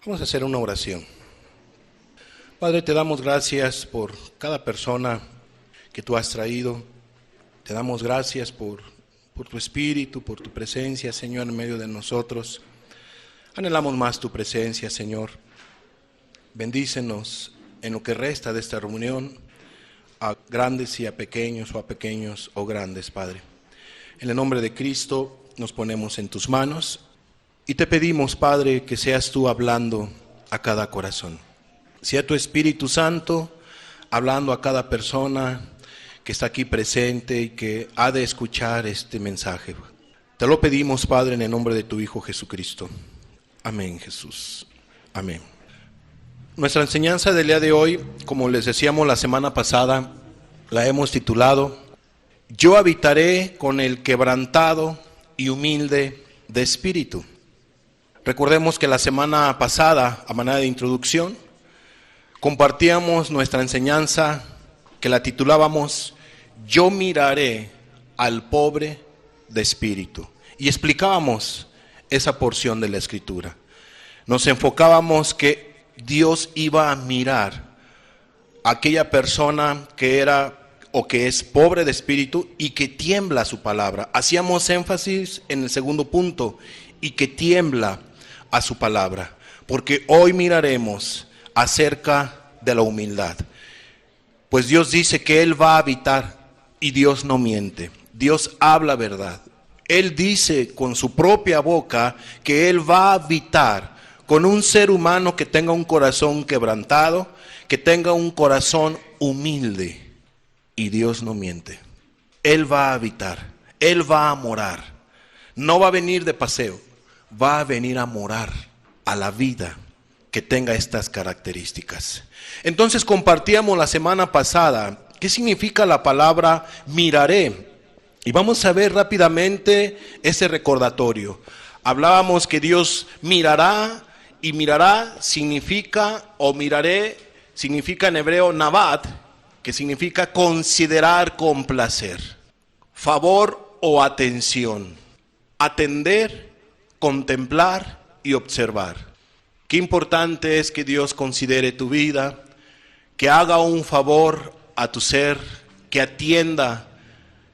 Vamos a hacer una oración. Padre, te damos gracias por cada persona que tú has traído. Te damos gracias por tu espíritu, por tu presencia, Señor, en medio de nosotros. Anhelamos más tu presencia, Señor. Bendícenos en lo que resta de esta reunión, a grandes y a pequeños o grandes, Padre. En el nombre de Cristo nos ponemos en tus manos y te pedimos, Padre, que seas tú hablando a cada corazón. Sea tu Espíritu Santo hablando a cada persona que está aquí presente y que ha de escuchar este mensaje. Te lo pedimos, Padre, en el nombre de tu Hijo Jesucristo. Amén, Jesús. Amén. Nuestra enseñanza del día de hoy, como les decíamos la semana pasada, la hemos titulado Yo habitaré con el quebrantado y humilde de espíritu. Recordemos que la semana pasada, a manera de introducción, compartíamos nuestra enseñanza que la titulábamos Yo miraré al pobre de espíritu. Y explicábamos esa porción de la Escritura. Nos enfocábamos que Dios iba a mirar a aquella persona que era o que es pobre de espíritu y que tiembla su palabra. Hacíamos énfasis en el segundo punto, y que tiembla a su palabra, porque hoy miraremos acerca de la humildad. Pues Dios dice que Él va a habitar y Dios no miente. Dios habla verdad. Él dice con su propia boca que Él va a habitar con un ser humano que tenga un corazón quebrantado, que tenga un corazón humilde. Y Dios no miente. Él va a habitar, Él va a morar. No va a venir de paseo, va a venir a morar a la vida que tenga estas características. Entonces compartíamos la semana pasada qué significa la palabra miraré. Y vamos a ver rápidamente ese recordatorio. Hablábamos que Dios mirará, y mirará significa, o miraré significa en hebreo nabat, que significa considerar con placer, favor o atención, atender, contemplar y observar. Qué importante es que Dios considere tu vida, que haga un favor a tu ser, que atienda,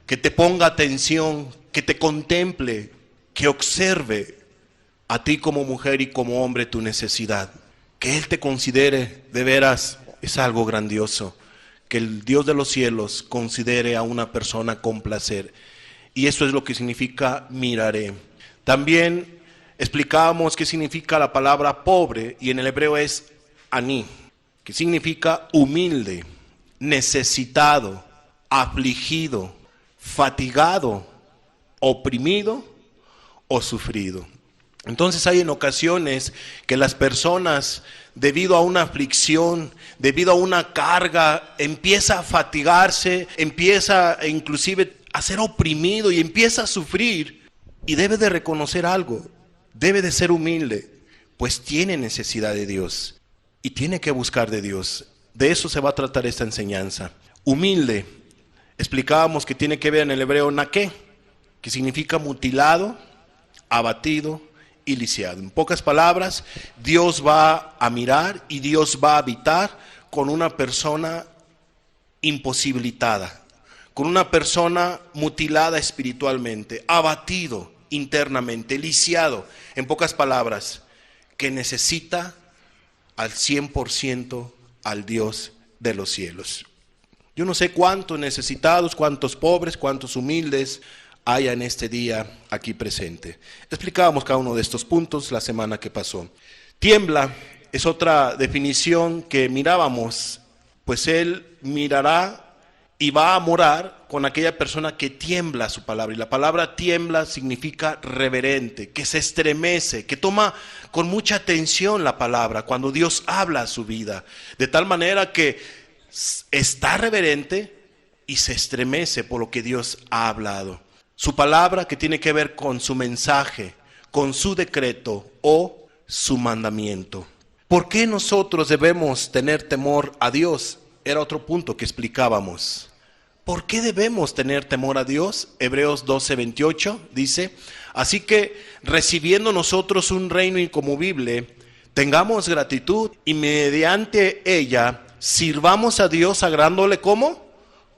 que te ponga atención, que te contemple, que observe a ti como mujer y como hombre tu necesidad. Que Él te considere de veras es algo grandioso. Que el Dios de los cielos considere a una persona con placer. Y eso es lo que significa miraré. También explicábamos qué significa la palabra pobre, y en el hebreo es aní, que significa humilde, necesitado, afligido, fatigado, oprimido o sufrido. Entonces hay en ocasiones que las personas, debido a una aflicción, debido a una carga, empieza a fatigarse, empieza inclusive a ser oprimido y empieza a sufrir, y debe de reconocer algo, debe de ser humilde, pues tiene necesidad de Dios y tiene que buscar de Dios. De eso se va a tratar esta enseñanza. Humilde, explicábamos que tiene que ver en el hebreo naqué, que significa mutilado, abatido y lisiado. En pocas palabras, Dios va a mirar y Dios va a habitar con una persona imposibilitada, con una persona mutilada espiritualmente, abatido internamente, lisiado. En pocas palabras, que necesita al 100% al Dios de los cielos. Yo no sé cuántos necesitados, cuántos pobres, cuántos humildes haya en este día aquí presente. Explicábamos cada uno de estos puntos la semana que pasó. Tiembla es otra definición que mirábamos, pues Él mirará y va a morar con aquella persona que tiembla su palabra. Y la palabra tiembla significa reverente, que se estremece, que toma con mucha atención la palabra cuando Dios habla a su vida. De tal manera que está reverente y se estremece por lo que Dios ha hablado. Su palabra que tiene que ver con su mensaje, con su decreto o su mandamiento. ¿Por qué nosotros debemos tener temor a Dios? Era otro punto que explicábamos. ¿Por qué debemos tener temor a Dios? Hebreos 12:28 dice, así que recibiendo nosotros un reino inconmovible, Tengamos gratitud y mediante ella sirvamos a Dios agradándole ¿cómo?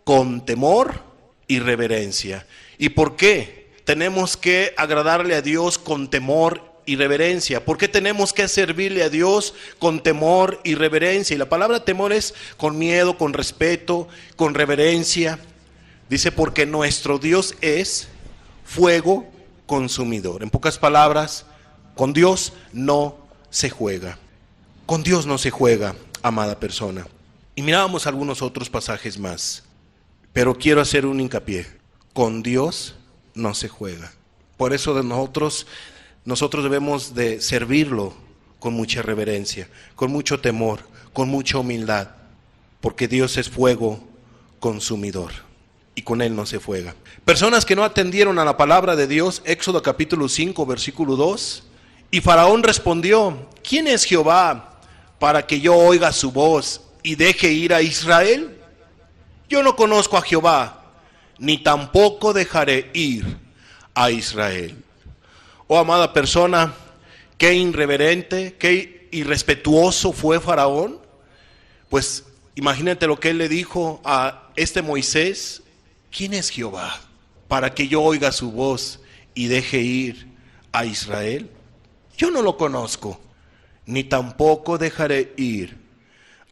Con temor y reverencia. ¿Y por qué tenemos que agradarle a Dios con temor y reverencia? ¿Por qué tenemos que servirle a Dios con temor y reverencia? Y la palabra temor es con miedo, con respeto, con reverencia. Dice, porque nuestro Dios es fuego consumidor. En pocas palabras, con Dios no se juega. Con Dios no se juega, amada persona. Y mirábamos algunos otros pasajes más, pero quiero hacer un hincapié. Con Dios no se juega. Por eso de nosotros debemos de servirlo con mucha reverencia, con mucho temor, con mucha humildad, porque Dios es fuego consumidor y con Él no se juega. Personas que no atendieron a la palabra de Dios, Éxodo capítulo 5, versículo 2, y Faraón respondió, ¿quién es Jehová para que yo oiga su voz y deje ir a Israel? Yo no conozco a Jehová, ni tampoco dejaré ir a Israel. Oh, amada persona, qué irreverente, qué irrespetuoso fue Faraón. Pues imagínate lo que él le dijo a este Moisés. ¿Quién es Jehová para que yo oiga su voz y deje ir a Israel? Yo no lo conozco, ni tampoco dejaré ir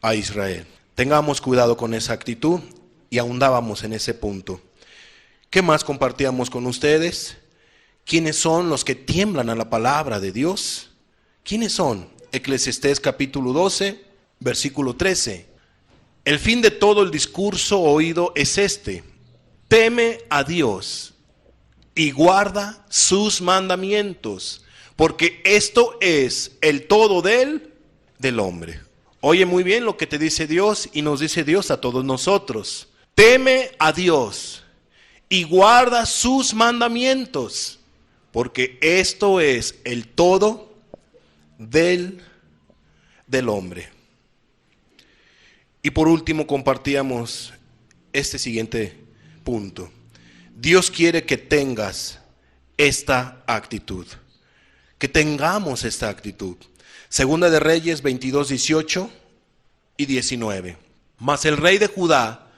a Israel. Tengamos cuidado con esa actitud y ahondábamos en ese punto. ¿Qué más compartíamos con ustedes? ¿Quiénes son los que tiemblan a la palabra de Dios? ¿Quiénes son? Eclesiastés capítulo 12, versículo 13. El fin de todo el discurso oído es este: teme a Dios y guarda sus mandamientos, porque esto es el todo del hombre. Oye muy bien lo que te dice Dios y nos dice Dios a todos nosotros. Teme a Dios y guarda sus mandamientos, porque esto es el todo del hombre. Y por último compartíamos este siguiente punto. Dios quiere que tengas esta actitud, que tengamos esta actitud. Segunda de Reyes 22, 18 y 19. Mas el rey de Judá,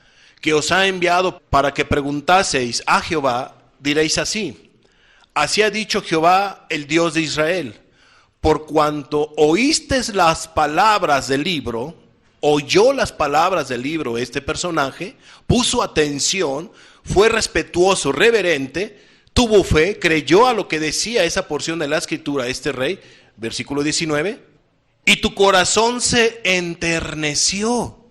que os ha enviado para que preguntaseis a Jehová, diréis así: así ha dicho Jehová, el Dios de Israel, por cuanto oísteis las palabras del libro, oyó las palabras del libro este personaje, puso atención, fue respetuoso, reverente, tuvo fe, creyó a lo que decía esa porción de la escritura este rey, versículo 19, y tu corazón se enterneció,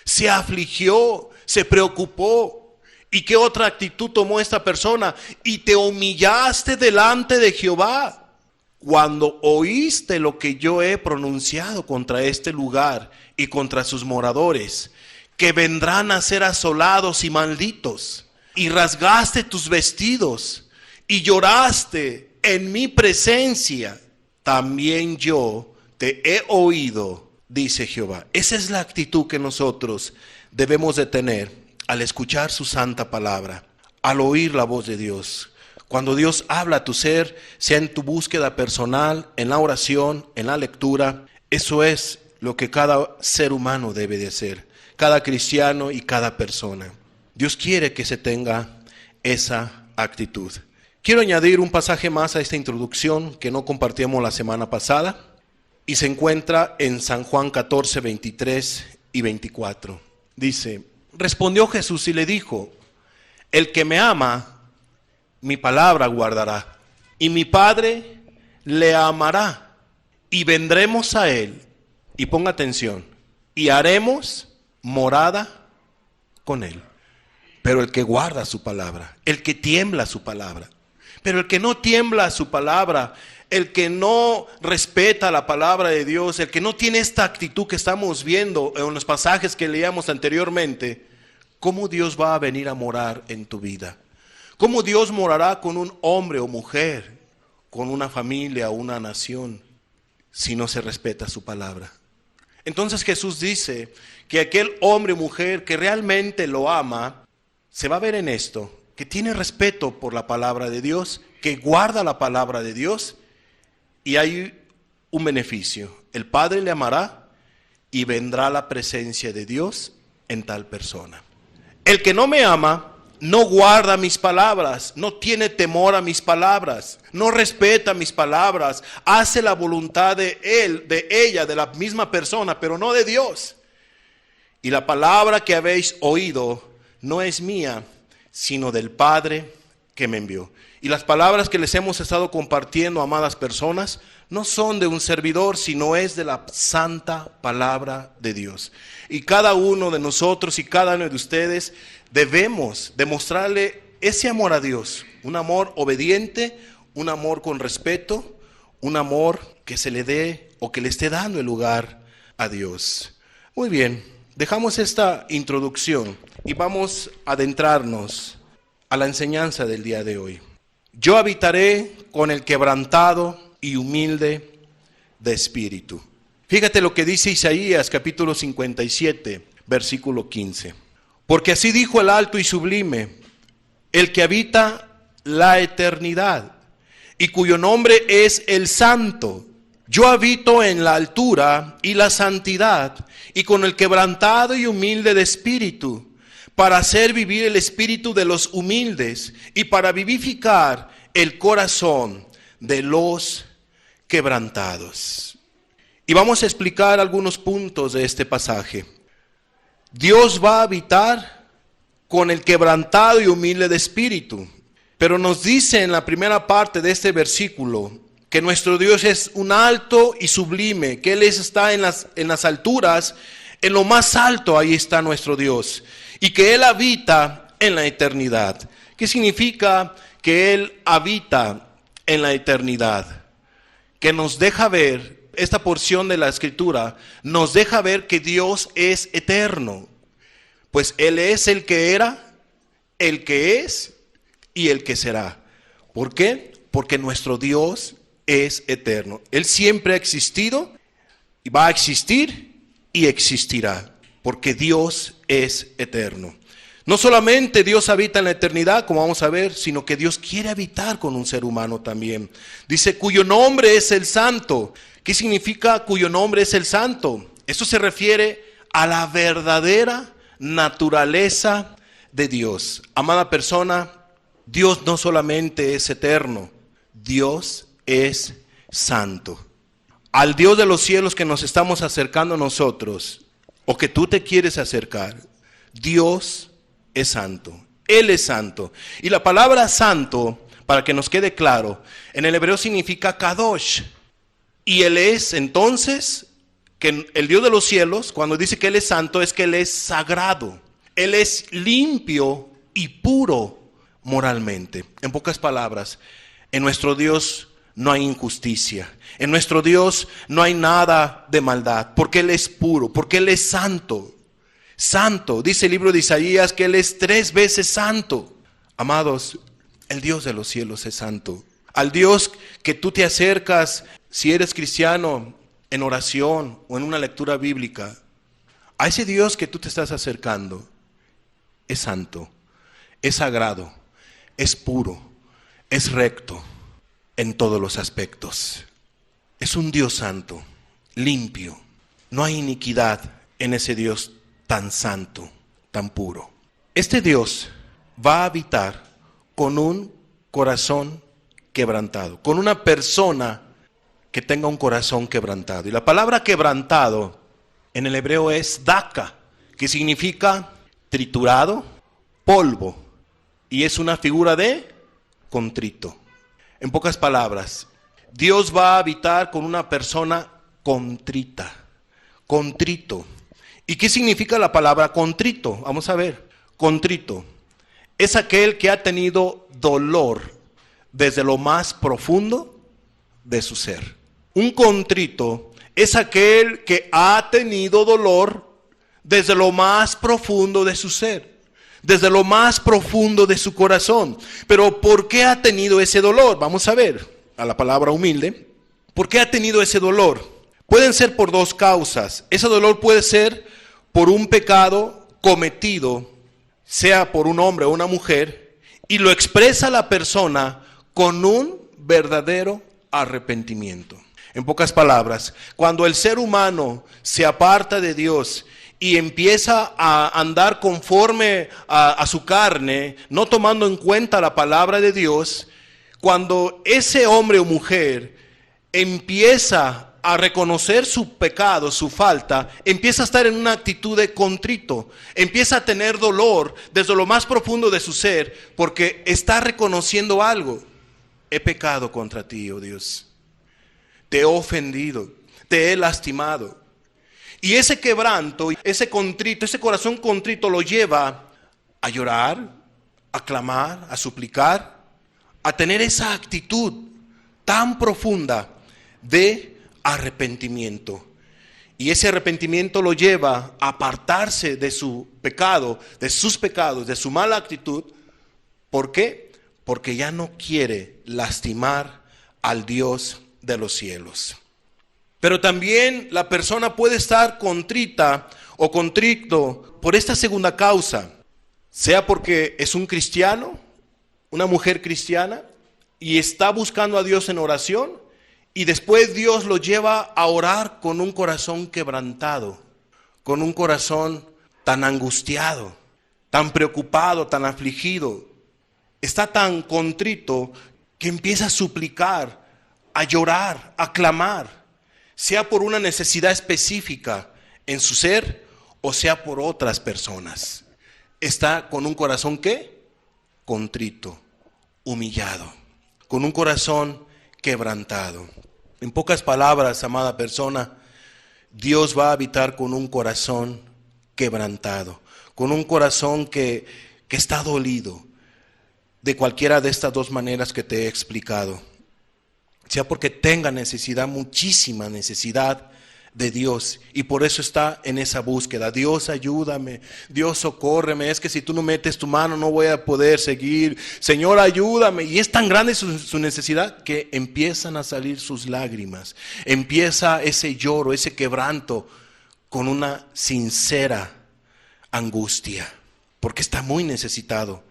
se afligió, se preocupó. ¿Y qué otra actitud tomó esta persona? Y te humillaste delante de Jehová cuando oíste lo que yo he pronunciado contra este lugar y contra sus moradores, que vendrán a ser asolados y malditos. Y rasgaste tus vestidos y lloraste en mi presencia. También yo te he oído, dice Jehová. Esa es la actitud que nosotros debemos de tener al escuchar su santa palabra, al oír la voz de Dios. Cuando Dios habla a tu ser, sea en tu búsqueda personal, en la oración, en la lectura, eso es lo que cada ser humano debe de hacer, cada cristiano y cada persona. Dios quiere que se tenga esa actitud. Quiero añadir un pasaje más a esta introducción que no compartíamos la semana pasada y se encuentra en San Juan 14, 23 y 24. Dice: respondió Jesús y le dijo: el que me ama, mi palabra guardará, y mi Padre le amará, y vendremos a él, y ponga atención, y haremos morada con él. Pero el que guarda su palabra, el que tiembla a su palabra, pero el que no tiembla a su palabra, el que no respeta la palabra de Dios, el que no tiene esta actitud que estamos viendo en los pasajes que leíamos anteriormente, ¿cómo Dios va a venir a morar en tu vida? ¿Cómo Dios morará con un hombre o mujer, con una familia o una nación, si no se respeta su palabra? Entonces Jesús dice que aquel hombre o mujer que realmente lo ama, se va a ver en esto, que tiene respeto por la palabra de Dios, que guarda la palabra de Dios, y hay un beneficio. el Padre le amará y vendrá la presencia de Dios en tal persona. El que no me ama no guarda mis palabras, no tiene temor a mis palabras, no respeta mis palabras, hace la voluntad de él, de ella, de la misma persona, pero no de Dios. Y la palabra que habéis oído no es mía, sino del Padre que me envió. Y las palabras que les hemos estado compartiendo, amadas personas, no son de un servidor, sino es de la santa palabra de Dios. Y cada uno de nosotros y cada uno de ustedes debemos demostrarle ese amor a Dios, un amor obediente, un amor con respeto, un amor que se le dé o que le esté dando el lugar a Dios. Muy bien, dejamos esta introducción y vamos a adentrarnos a la enseñanza del día de hoy. Yo habitaré con el quebrantado y humilde de espíritu. Fíjate lo que dice Isaías capítulo 57, versículo 15. Porque así dijo el alto y sublime, el que habita la eternidad y cuyo nombre es el Santo. Yo habito en la altura y la santidad y con el quebrantado y humilde de espíritu, para hacer vivir el espíritu de los humildes y para vivificar el corazón de los quebrantados. Y vamos a explicar algunos puntos de este pasaje. Dios va a habitar con el quebrantado y humilde de espíritu, pero nos dice en la primera parte de este versículo que nuestro Dios es un alto y sublime, que Él está en las alturas, en lo más alto, ahí está nuestro Dios, y que Él habita en la eternidad. ¿Qué significa que Él habita en la eternidad? Que nos deja ver, esta porción de la Escritura nos deja ver que Dios es eterno, pues Él es el que era, el que es y el que será. ¿Por qué? Porque nuestro Dios es eterno. Él siempre ha existido y va a existir y existirá, porque Dios es eterno. No solamente Dios habita en la eternidad, como vamos a ver, sino que Dios quiere habitar con un ser humano también. Dice, cuyo nombre es el Santo. ¿Qué significa cuyo nombre es el Santo? Esto se refiere a la verdadera naturaleza de Dios. Amada persona, Dios no solamente es eterno, Dios es santo. Al Dios de los cielos que nos estamos acercando nosotros, o que tú te quieres acercar, Dios es santo, Él es santo. Y la palabra santo, para que nos quede claro, en el hebreo significa kadosh. Y Él es entonces, que el Dios de los cielos, cuando dice que Él es santo, es que Él es sagrado. Él es limpio y puro moralmente. En pocas palabras, en nuestro Dios no hay injusticia. En nuestro Dios no hay nada de maldad, porque Él es puro, porque Él es santo. Santo, dice el libro de Isaías que Él es 3 veces santo. Amados, el Dios de los cielos es santo. Al Dios que tú te acercas, si eres cristiano, en oración o en una lectura bíblica, a ese Dios que tú te estás acercando, es santo, es sagrado, es puro, es recto en todos los aspectos. Es un Dios santo, limpio. No hay iniquidad en ese Dios tan santo, tan puro. Este Dios va a habitar con un corazón quebrantado, con una persona que tenga un corazón quebrantado. Y la palabra quebrantado en el hebreo es daka, que significa triturado, polvo, y es una figura de contrito. En pocas palabras, Dios va a habitar con una persona contrita, contrito. ¿Y qué significa la palabra contrito? Vamos a ver. Contrito es aquel que ha tenido dolor desde lo más profundo de su ser. Un contrito es aquel que ha tenido dolor desde lo más profundo de su ser, desde lo más profundo de su corazón. Pero ¿por qué ha tenido ese dolor? Vamos a ver a la palabra humilde. ¿Por qué ha tenido ese dolor? Pueden ser por 2 causas. Ese dolor puede ser por un pecado cometido, sea por un hombre o una mujer, y lo expresa la persona con un verdadero arrepentimiento. En pocas palabras, cuando el ser humano se aparta de Dios y empieza a andar conforme a su carne, no tomando en cuenta la palabra de Dios, cuando ese hombre o mujer empieza a reconocer su pecado, su falta, empieza a estar en una actitud de contrito, empieza a tener dolor desde lo más profundo de su ser, porque está reconociendo algo. He pecado contra ti, oh Dios. Te he ofendido, te he lastimado. Y ese quebranto, ese contrito, ese corazón contrito lo lleva a llorar, a clamar, a suplicar, a tener esa actitud tan profunda de arrepentimiento. Y ese arrepentimiento lo lleva a apartarse de su pecado, de sus pecados, de su mala actitud. ¿Por qué? Porque ya no quiere lastimar al Dios de los cielos. Pero también la persona puede estar contrita o contrito por esta segunda causa, sea porque es un cristiano, una mujer cristiana, y está buscando a Dios en oración, y después Dios lo lleva a orar con un corazón quebrantado, con un corazón tan angustiado, tan preocupado, tan afligido. Está tan contrito que empieza a suplicar, a llorar, a clamar, sea por una necesidad específica en su ser o sea por otras personas. Está con un corazón ¿qué? Contrito, humillado, con un corazón quebrantado. En pocas palabras, amada persona, Dios va a habitar con un corazón quebrantado, con un corazón que está dolido de cualquiera de estas dos maneras que te he explicado. Sea porque tenga necesidad, muchísima necesidad de Dios, y por eso está en esa búsqueda. Dios, ayúdame, Dios, socórreme, es que si tú no metes tu mano no voy a poder seguir. Señor, ayúdame. Y es tan grande su necesidad que empiezan a salir sus lágrimas, empieza ese lloro, ese quebranto con una sincera angustia, porque está muy necesitado.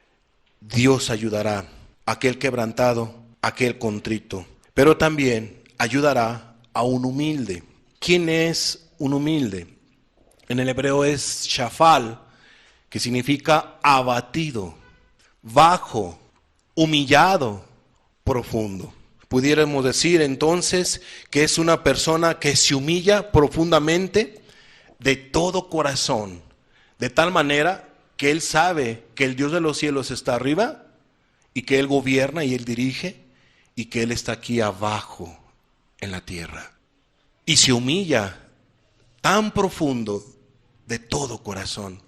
Dios ayudará a aquel quebrantado, a aquel contrito, pero también ayudará a un humilde. ¿Quién es un humilde? En el hebreo es shafal, que significa abatido, bajo, humillado, profundo. Pudiéramos decir entonces que es una persona que se humilla profundamente de todo corazón, de tal manera que él sabe que el Dios de los cielos está arriba y que él gobierna y él dirige y que él está aquí abajo en la tierra. Y se humilla tan profundo de todo corazón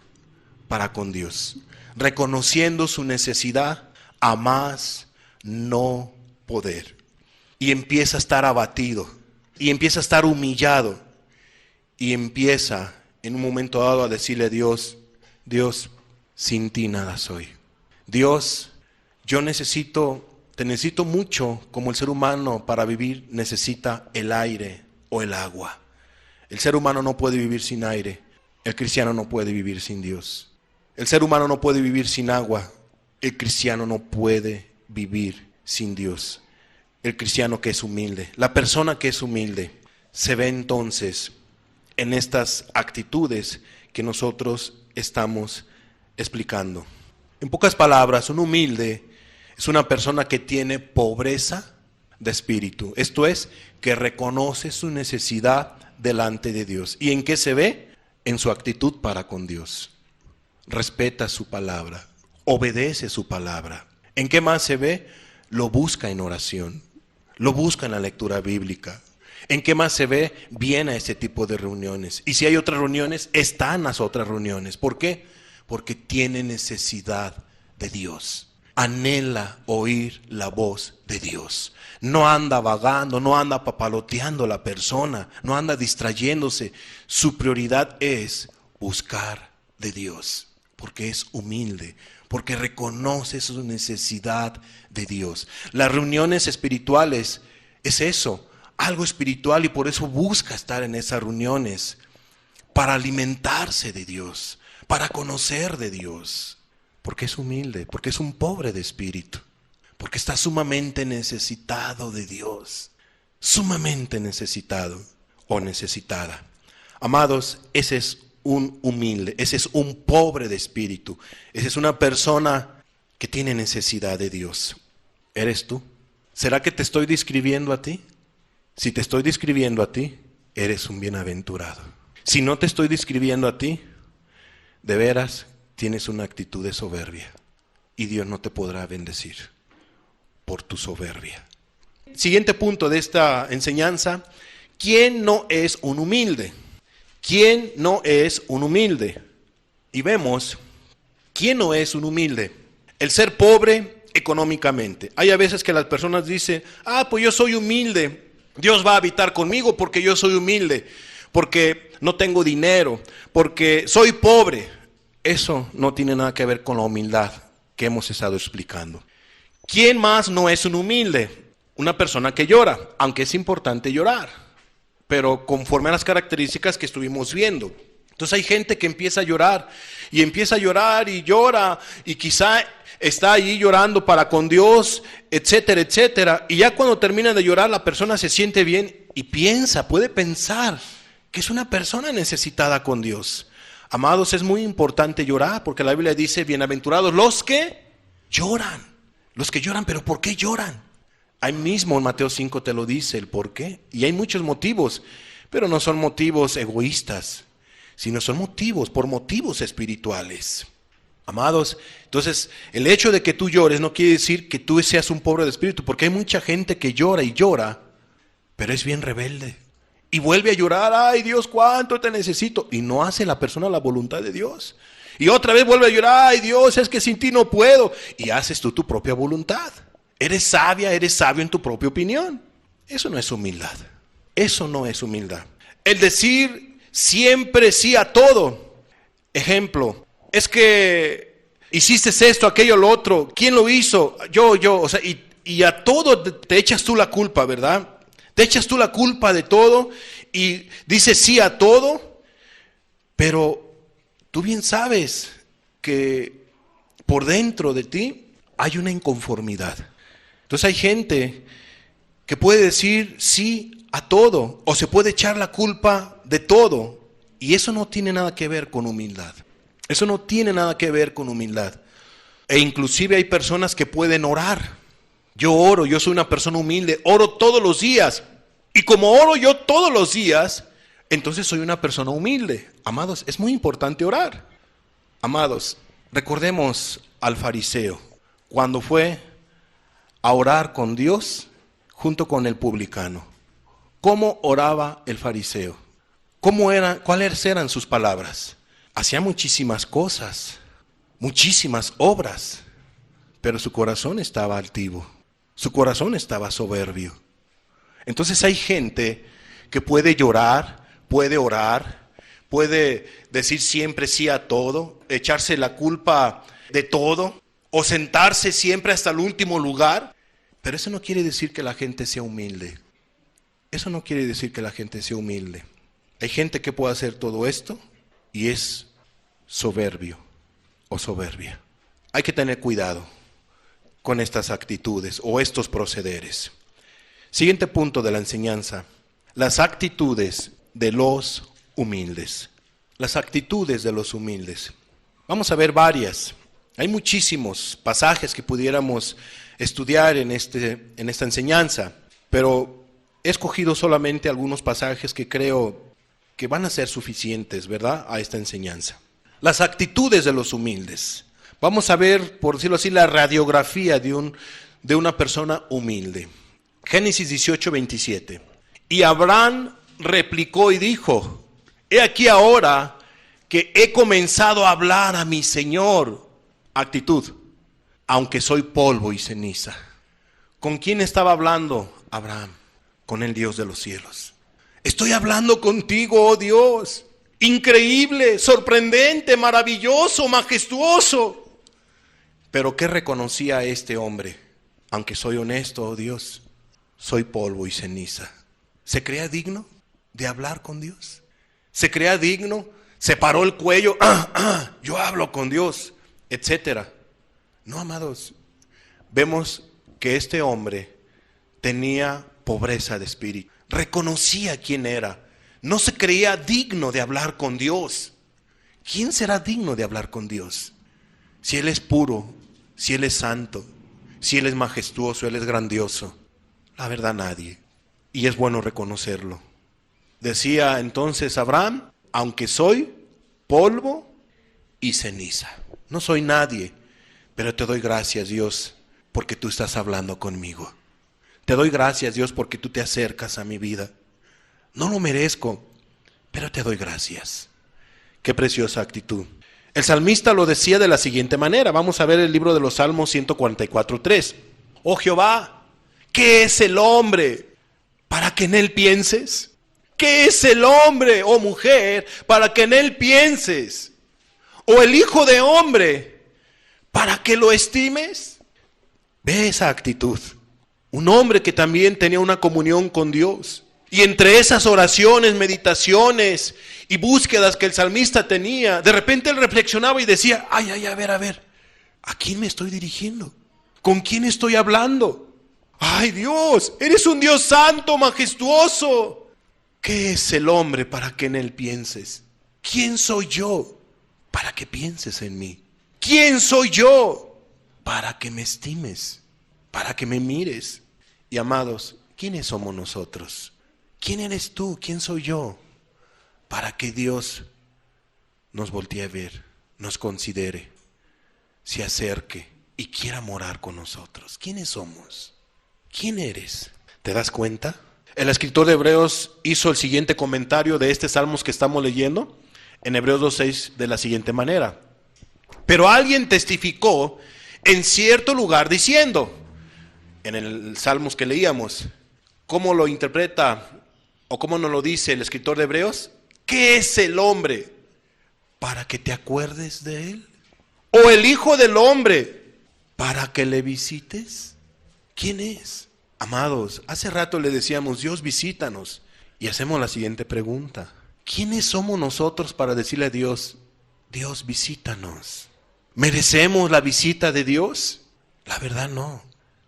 para con Dios, reconociendo su necesidad a más no poder. Y empieza a estar abatido, y empieza a estar humillado, y empieza en un momento dado a decirle a Dios: Dios, sin ti nada soy. Dios, yo te necesito mucho, como el ser humano para vivir necesita el aire o el agua. El ser humano no puede vivir sin aire, el cristiano no puede vivir sin Dios. El ser humano no puede vivir sin agua, el cristiano no puede vivir sin Dios. El cristiano que es humilde, la persona que es humilde, se ve entonces en estas actitudes que nosotros estamos explicando. En pocas palabras, un humilde es una persona que tiene pobreza de espíritu. Esto es, que reconoce su necesidad delante de Dios. ¿Y en qué se ve? En su actitud para con Dios. Respeta su palabra, obedece su palabra. ¿En qué más se ve? Lo busca en oración, lo busca en la lectura bíblica. ¿En qué más se ve? Viene a ese tipo de reuniones. Y si hay otras reuniones, está en las otras reuniones. ¿Por qué? Porque tiene necesidad de Dios. Anhela oír la voz de Dios. No anda vagando, no anda papaloteando la persona, no anda distrayéndose. Su prioridad es buscar de Dios, porque es humilde, porque reconoce su necesidad de Dios. Las reuniones espirituales es eso, algo espiritual, y por eso busca estar en esas reuniones, para alimentarse de Dios, para conocer de Dios. Porque es humilde, porque es un pobre de espíritu, porque está sumamente necesitado de Dios. sumamente necesitado o necesitada. Amados, ese es un humilde, ese es un pobre de espíritu, esa es una persona que tiene necesidad de Dios. ¿Eres tú? ¿Será que te estoy describiendo a ti? Si te estoy describiendo a ti, eres un bienaventurado. Si no te estoy describiendo a ti, de veras tienes una actitud de soberbia y Dios no te podrá bendecir por tu soberbia. Siguiente punto de esta enseñanza: ¿quién no es un humilde? ¿Quién no es un humilde? Y vemos, ¿quién no es un humilde? El ser pobre económicamente. Hay a veces que las personas dicen, pues yo soy humilde, Dios va a habitar conmigo porque yo soy humilde, porque no tengo dinero, porque soy pobre. Eso no tiene nada que ver con la humildad que hemos estado explicando. ¿Quién más no es un humilde? Una persona que llora, aunque es importante llorar, pero conforme a las características que estuvimos viendo. Entonces hay gente que empieza a llorar y llora y quizá está ahí llorando para con Dios, etcétera, etcétera. Y ya cuando termina de llorar la persona se siente bien y puede pensar que es una persona necesitada con Dios. Amados, es muy importante llorar porque la Biblia dice, bienaventurados los que lloran. Los que lloran, ¿pero por qué lloran? Ahí mismo en Mateo 5 te lo dice el por qué. Y hay muchos motivos, pero no son motivos egoístas, sino son motivos por motivos espirituales. Amados, entonces el hecho de que tú llores no quiere decir que tú seas un pobre de espíritu, porque hay mucha gente que llora y llora, pero es bien rebelde. Y vuelve a llorar, ay Dios, cuánto te necesito. Y no hace la persona la voluntad de Dios. Y otra vez vuelve a llorar, ay Dios, es que sin ti no puedo. Y haces tú tu propia voluntad. Eres sabio en tu propia opinión. Eso no es humildad. Eso no es humildad. El decir siempre sí a todo. Ejemplo, es que hiciste esto, aquello, lo otro. ¿Quién lo hizo? Yo. O sea, y a todo te echas tú la culpa, ¿verdad? Te echas tú la culpa de todo y dices sí a todo. Pero tú bien sabes que por dentro de ti hay una inconformidad. Entonces hay gente que puede decir sí a todo o se puede echar la culpa de todo y eso no tiene nada que ver con humildad. Eso no tiene nada que ver con humildad. E inclusive hay personas que pueden orar. Yo oro, yo soy una persona humilde, oro todos los días. Y como oro yo todos los días, entonces soy una persona humilde. Amados, es muy importante orar. Amados, recordemos al fariseo cuando fue a orar con Dios junto con el publicano. ¿Cómo oraba el fariseo? ¿Cuáles eran sus palabras? Hacía muchísimas cosas, muchísimas obras, pero su corazón estaba altivo, su corazón estaba soberbio. Entonces hay gente que puede llorar, puede orar, puede decir siempre sí a todo, echarse la culpa de todo, o sentarse siempre hasta el último lugar. Pero eso no quiere decir que la gente sea humilde. Eso no quiere decir que la gente sea humilde. Hay gente que puede hacer todo esto y es soberbio o soberbia. Hay que tener cuidado con estas actitudes o estos procederes. Siguiente punto de la enseñanza: las actitudes de los humildes. Las actitudes de los humildes. Vamos a ver varias. Hay muchísimos pasajes que pudiéramos estudiar en esta enseñanza, pero he escogido solamente algunos pasajes que creo que van a ser suficientes, ¿verdad?, a esta enseñanza. Las actitudes de los humildes. Vamos a ver, por decirlo así, la radiografía de una persona humilde. Génesis 18:27. Y Abraham replicó y dijo: he aquí ahora que he comenzado a hablar a mi Señor. Actitud: aunque soy polvo y ceniza. ¿Con quién estaba hablando Abraham? Con el Dios de los cielos. Estoy hablando contigo, oh Dios. Increíble, sorprendente, maravilloso, majestuoso. Pero ¿qué reconocía este hombre? Aunque soy honesto, oh Dios, soy polvo y ceniza. ¿Se creía digno de hablar con Dios? ¿Se creía digno? Se paró el cuello, yo hablo con Dios, etcétera. No, amados, vemos que este hombre tenía pobreza de espíritu. Reconocía quién era. No se creía digno de hablar con Dios. ¿Quién será digno de hablar con Dios? Si Él es puro, si Él es santo, si Él es majestuoso, Él es grandioso. La verdad, nadie. Y es bueno reconocerlo. Decía entonces Abraham, aunque soy polvo y ceniza. No soy nadie, pero te doy gracias, Dios, porque tú estás hablando conmigo. Te doy gracias, Dios, porque tú te acercas a mi vida. No lo merezco, pero te doy gracias. Qué preciosa actitud. El salmista lo decía de la siguiente manera. Vamos a ver el libro de los Salmos 144:3. Oh Jehová, ¿qué es el hombre para que en él pienses? ¿Qué es el hombre, oh mujer, para que en él pienses? ¿O el hijo de hombre para que lo estimes? Ve esa actitud. Un hombre que también tenía una comunión con Dios. Y entre esas oraciones, meditaciones y búsquedas que el salmista tenía, de repente él reflexionaba y decía, a ver, ¿a quién me estoy dirigiendo? ¿Con quién estoy hablando? Ay Dios, eres un Dios santo, majestuoso. ¿Qué es el hombre para que en él pienses? ¿Quién soy yo para que pienses en mí? ¿Quién soy yo para que me estimes? Para que me mires. Y amados, ¿quiénes somos nosotros? ¿Quién eres tú? ¿Quién soy yo? Para que Dios nos voltee a ver, nos considere, se acerque y quiera morar con nosotros. ¿Quiénes somos? ¿Quién eres? ¿Te das cuenta? El escritor de Hebreos hizo el siguiente comentario de este salmos que estamos leyendo en Hebreos 2:6 de la siguiente manera. Pero alguien testificó en cierto lugar diciendo, en el salmos que leíamos, ¿cómo lo interpreta o cómo nos lo dice el escritor de Hebreos? ¿Qué es el hombre para que te acuerdes de él? ¿O el hijo del hombre para que le visites? ¿Quién es? Amados, hace rato le decíamos, Dios visítanos. Y hacemos la siguiente pregunta. ¿Quiénes somos nosotros para decirle a Dios, Dios visítanos? ¿Merecemos la visita de Dios? La verdad no.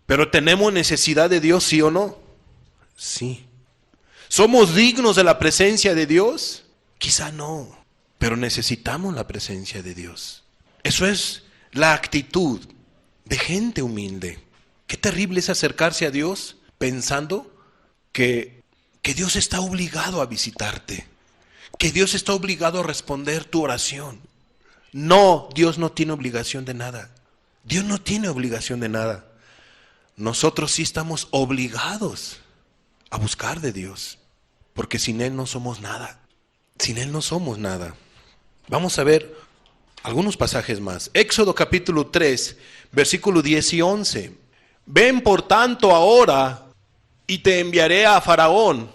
¿Pero tenemos necesidad de Dios, sí o no? Sí. ¿Somos dignos de la presencia de Dios? Quizá no, pero necesitamos la presencia de Dios. Eso es la actitud de gente humilde. Qué terrible es acercarse a Dios pensando que Dios está obligado a visitarte, que Dios está obligado a responder tu oración. No, Dios no tiene obligación de nada. Dios no tiene obligación de nada. Nosotros sí estamos obligados a buscar de Dios, porque sin Él no somos nada. Sin Él no somos nada. Vamos a ver algunos pasajes más. Éxodo capítulo 3, versículo 10 y 11. Ven por tanto ahora y te enviaré a Faraón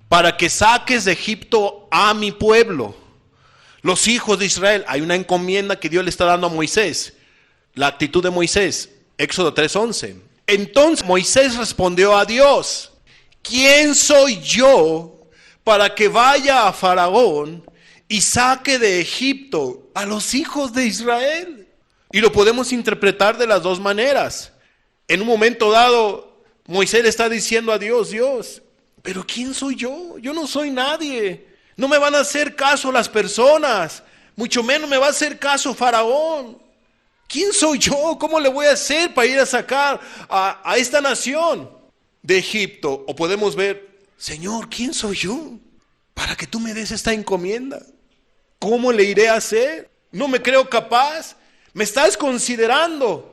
para que saques de Egipto a mi pueblo, los hijos de Israel. Hay una encomienda que Dios le está dando a Moisés. La actitud de Moisés. Éxodo 3:11. Entonces Moisés respondió a Dios, ¿quién soy yo para que vaya a Faraón y saque de Egipto a los hijos de Israel? Y lo podemos interpretar de las dos maneras. En un momento dado, Moisés le está diciendo a Dios, Dios, ¿pero quién soy yo? Yo no soy nadie. No me van a hacer caso las personas, mucho menos me va a hacer caso Faraón. ¿Quién soy yo? ¿Cómo le voy a hacer para ir a sacar a esta nación de Egipto? O podemos ver, Señor, ¿quién soy yo para que tú me des esta encomienda? ¿Cómo le iré a hacer? No me creo capaz. Me estás considerando.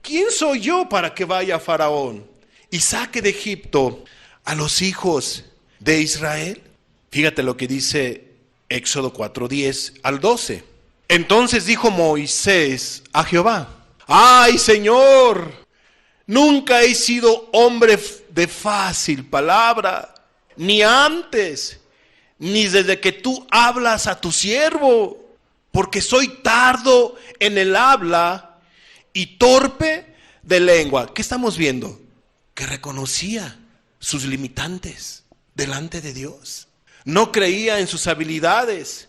¿Quién soy yo para que vaya a Faraón y saque de Egipto a los hijos de Israel? Fíjate lo que dice Éxodo 4:10 al 12. Entonces dijo Moisés a Jehová, ¡ay, Señor! Nunca he sido hombre de fácil palabra, ni antes, ni desde que tú hablas a tu siervo, porque soy tardo en el habla y torpe de lengua. ¿Qué estamos viendo? Que reconocía sus limitantes delante de Dios. No creía en sus habilidades.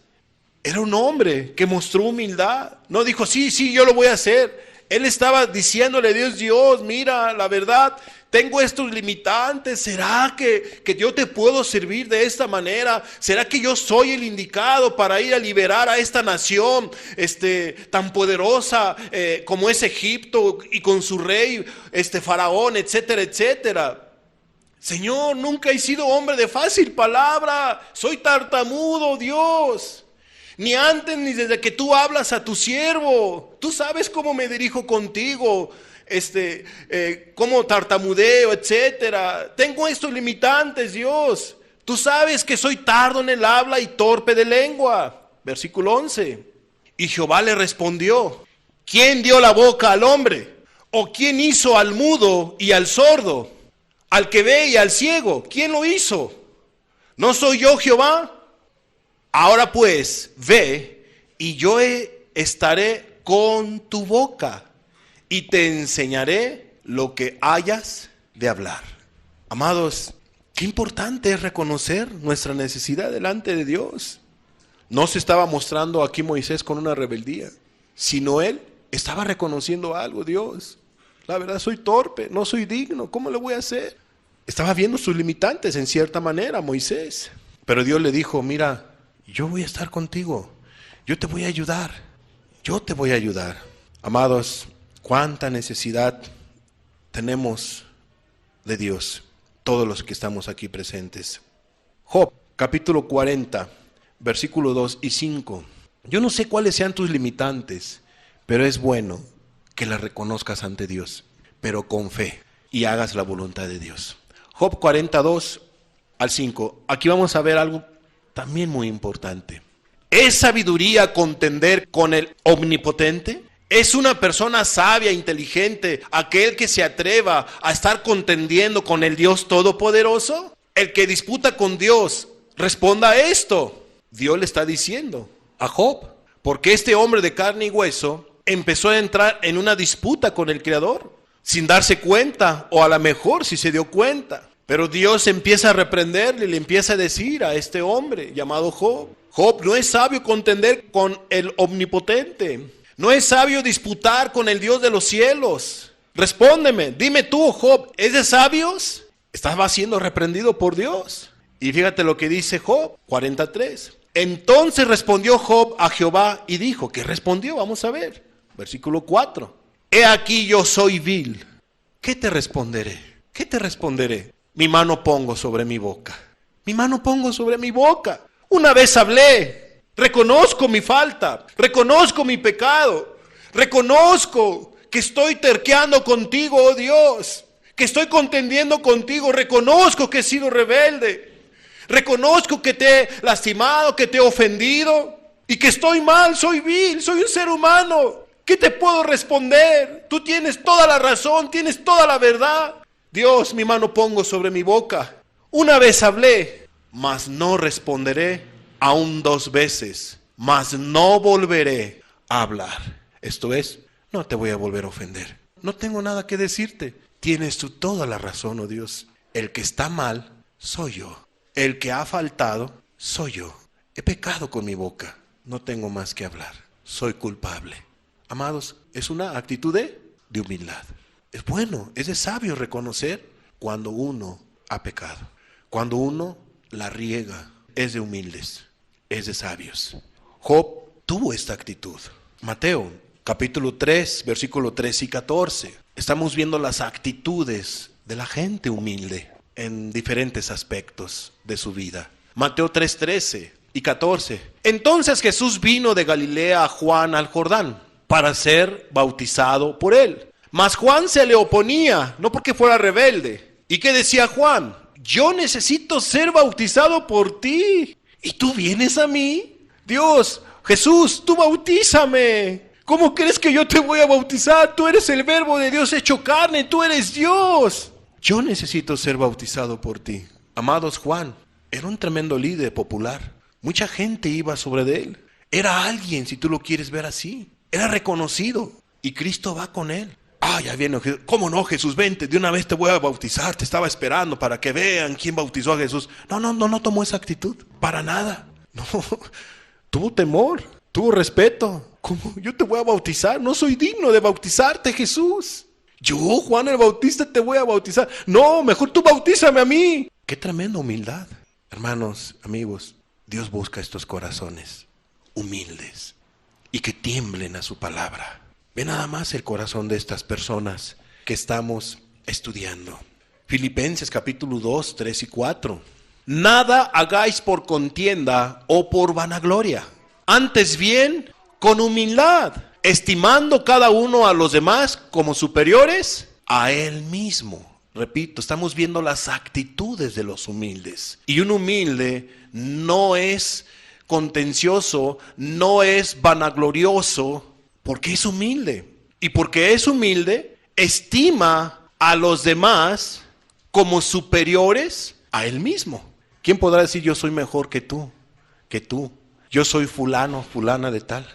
Era un hombre que mostró humildad. No dijo, sí, yo lo voy a hacer. Él estaba diciéndole a Dios, Dios, mira, la verdad, tengo estos limitantes. ¿Será que yo te puedo servir de esta manera? ¿Será que yo soy el indicado para ir a liberar a esta nación tan poderosa como es Egipto y con su rey Faraón, etcétera, etcétera? Señor, nunca he sido hombre de fácil palabra, soy tartamudo, Dios. Ni antes ni desde que tú hablas a tu siervo. Tú sabes cómo me dirijo contigo, cómo tartamudeo, etcétera. Tengo estos limitantes, Dios. Tú sabes que soy tardo en el habla y torpe de lengua. Versículo 11. Y Jehová le respondió: ¿quién dio la boca al hombre? ¿O quién hizo al mudo y al sordo? Al que ve y al ciego, ¿quién lo hizo? ¿No soy yo Jehová? Ahora pues, ve, y yo estaré con tu boca, y te enseñaré lo que hayas de hablar. Amados, qué importante es reconocer nuestra necesidad delante de Dios. No se estaba mostrando aquí Moisés con una rebeldía, sino él estaba reconociendo algo. Dios, la verdad soy torpe, no soy digno, ¿cómo le voy a hacer? Estaba viendo sus limitantes en cierta manera Moisés, pero Dios le dijo: mira, yo voy a estar contigo, yo te voy a ayudar, yo te voy a ayudar. Amados, cuánta necesidad tenemos de Dios, todos los que estamos aquí presentes. Job, capítulo 40, versículo 2 y 5. Yo no sé cuáles sean tus limitantes, pero es bueno que las reconozcas ante Dios, pero con fe, y hagas la voluntad de Dios. Job 42 al 5. Aquí vamos a ver algo también muy importante. ¿Es sabiduría contender con el omnipotente? ¿Es una persona sabia, inteligente, aquel que se atreva a estar contendiendo con el Dios Todopoderoso? El que disputa con Dios, responda a esto. Dios le está diciendo a Job, porque este hombre de carne y hueso empezó a entrar en una disputa con el Creador, sin darse cuenta, o a lo mejor sí se dio cuenta. Pero Dios empieza a reprenderle y le empieza a decir a este hombre llamado Job: Job, no es sabio contender con el omnipotente, no es sabio disputar con el Dios de los cielos. Respóndeme, dime tú, Job, ¿es de sabios? Estaba siendo reprendido por Dios. Y fíjate lo que dice Job 43. Entonces respondió Job a Jehová y dijo, ¿qué respondió? Vamos a ver, versículo 4. He aquí yo soy vil. ¿Qué te responderé? ¿Qué te responderé? Mi mano pongo sobre mi boca. Mi mano pongo sobre mi boca. Una vez hablé. Reconozco mi falta. Reconozco mi pecado. Reconozco que estoy terqueando contigo, oh Dios. Que estoy contendiendo contigo. Reconozco que he sido rebelde. Reconozco que te he lastimado, que te he ofendido. Y que estoy mal, soy vil, soy un ser humano. ¿Qué te puedo responder? Tú tienes toda la razón, tienes toda la verdad. Dios, mi mano pongo sobre mi boca. Una vez hablé, mas no responderé aún 2 veces, mas no volveré a hablar. Esto es, no te voy a volver a ofender. No tengo nada que decirte. Tienes tú toda la razón, oh Dios. El que está mal, soy yo. El que ha faltado, soy yo. He pecado con mi boca. No tengo más que hablar. Soy culpable. Amados, es una actitud de humildad. Es bueno, es de sabio reconocer cuando uno ha pecado. Cuando uno la riega, es de humildes, es de sabios. Job tuvo esta actitud. Mateo, capítulo 3, versículo 13 y 14. Estamos viendo las actitudes de la gente humilde en diferentes aspectos de su vida. Mateo 3, 13 y 14. Entonces Jesús vino de Galilea a Juan al Jordán para ser bautizado por él. Mas Juan se le oponía, no porque fuera rebelde. ¿Y qué decía Juan? Yo necesito ser bautizado por ti, ¿y tú vienes a mí? Dios, Jesús, tú bautízame. ¿Cómo crees que yo te voy a bautizar? Tú eres el verbo de Dios hecho carne, tú eres Dios. Yo necesito ser bautizado por ti. Amados, Juan era un tremendo líder popular. Mucha gente iba sobre de él. Era alguien, si tú lo quieres ver así. Era reconocido. Y Cristo va con él. Ya viene Jesús. ¿Cómo no, Jesús? Vente, de una vez te voy a bautizar. Te estaba esperando para que vean quién bautizó a Jesús. No tomó esa actitud. Para nada. No. Tuvo temor. Tuvo respeto. ¿Cómo? Yo te voy a bautizar. No soy digno de bautizarte, Jesús. Yo, Juan el Bautista, te voy a bautizar. No, mejor tú bautízame a mí. Qué tremenda humildad. Hermanos, amigos, Dios busca estos corazones humildes y que tiemblen a su palabra. Ve nada más el corazón de estas personas que estamos estudiando. Filipenses capítulo 2, 3 y 4. Nada hagáis por contienda o por vanagloria, antes bien con humildad, estimando cada uno a los demás como superiores a él mismo. Repito, estamos viendo las actitudes de los humildes. Y un humilde no es contencioso, no es vanaglorioso, porque es humilde. Y porque es humilde, estima a los demás como superiores a él mismo. ¿Quién podrá decir yo soy mejor que tú? Yo soy fulano, fulana de tal.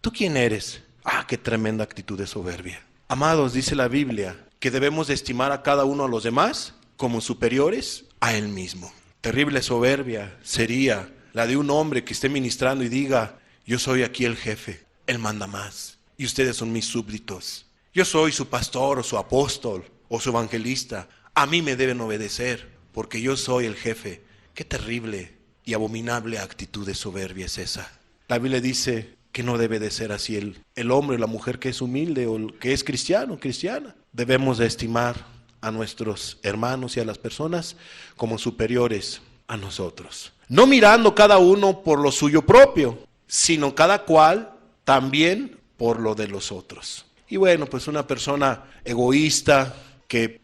¿Tú quién eres? Ah, qué tremenda actitud de soberbia. Amados, dice la Biblia que debemos de estimar a cada uno a los demás como superiores a él mismo. Terrible soberbia sería la de un hombre que esté ministrando y diga, yo soy aquí el jefe, él manda más, y ustedes son mis súbditos. Yo soy su pastor o su apóstol o su evangelista. A mí me deben obedecer porque yo soy el jefe. Qué terrible y abominable actitud de soberbia es esa. La Biblia dice que no debe de ser así el hombre o la mujer que es humilde o que es cristiano, cristiana. Debemos de estimar a nuestros hermanos y a las personas como superiores a nosotros. No mirando cada uno por lo suyo propio, sino cada cual también por lo de los otros. Y bueno, pues una persona egoísta que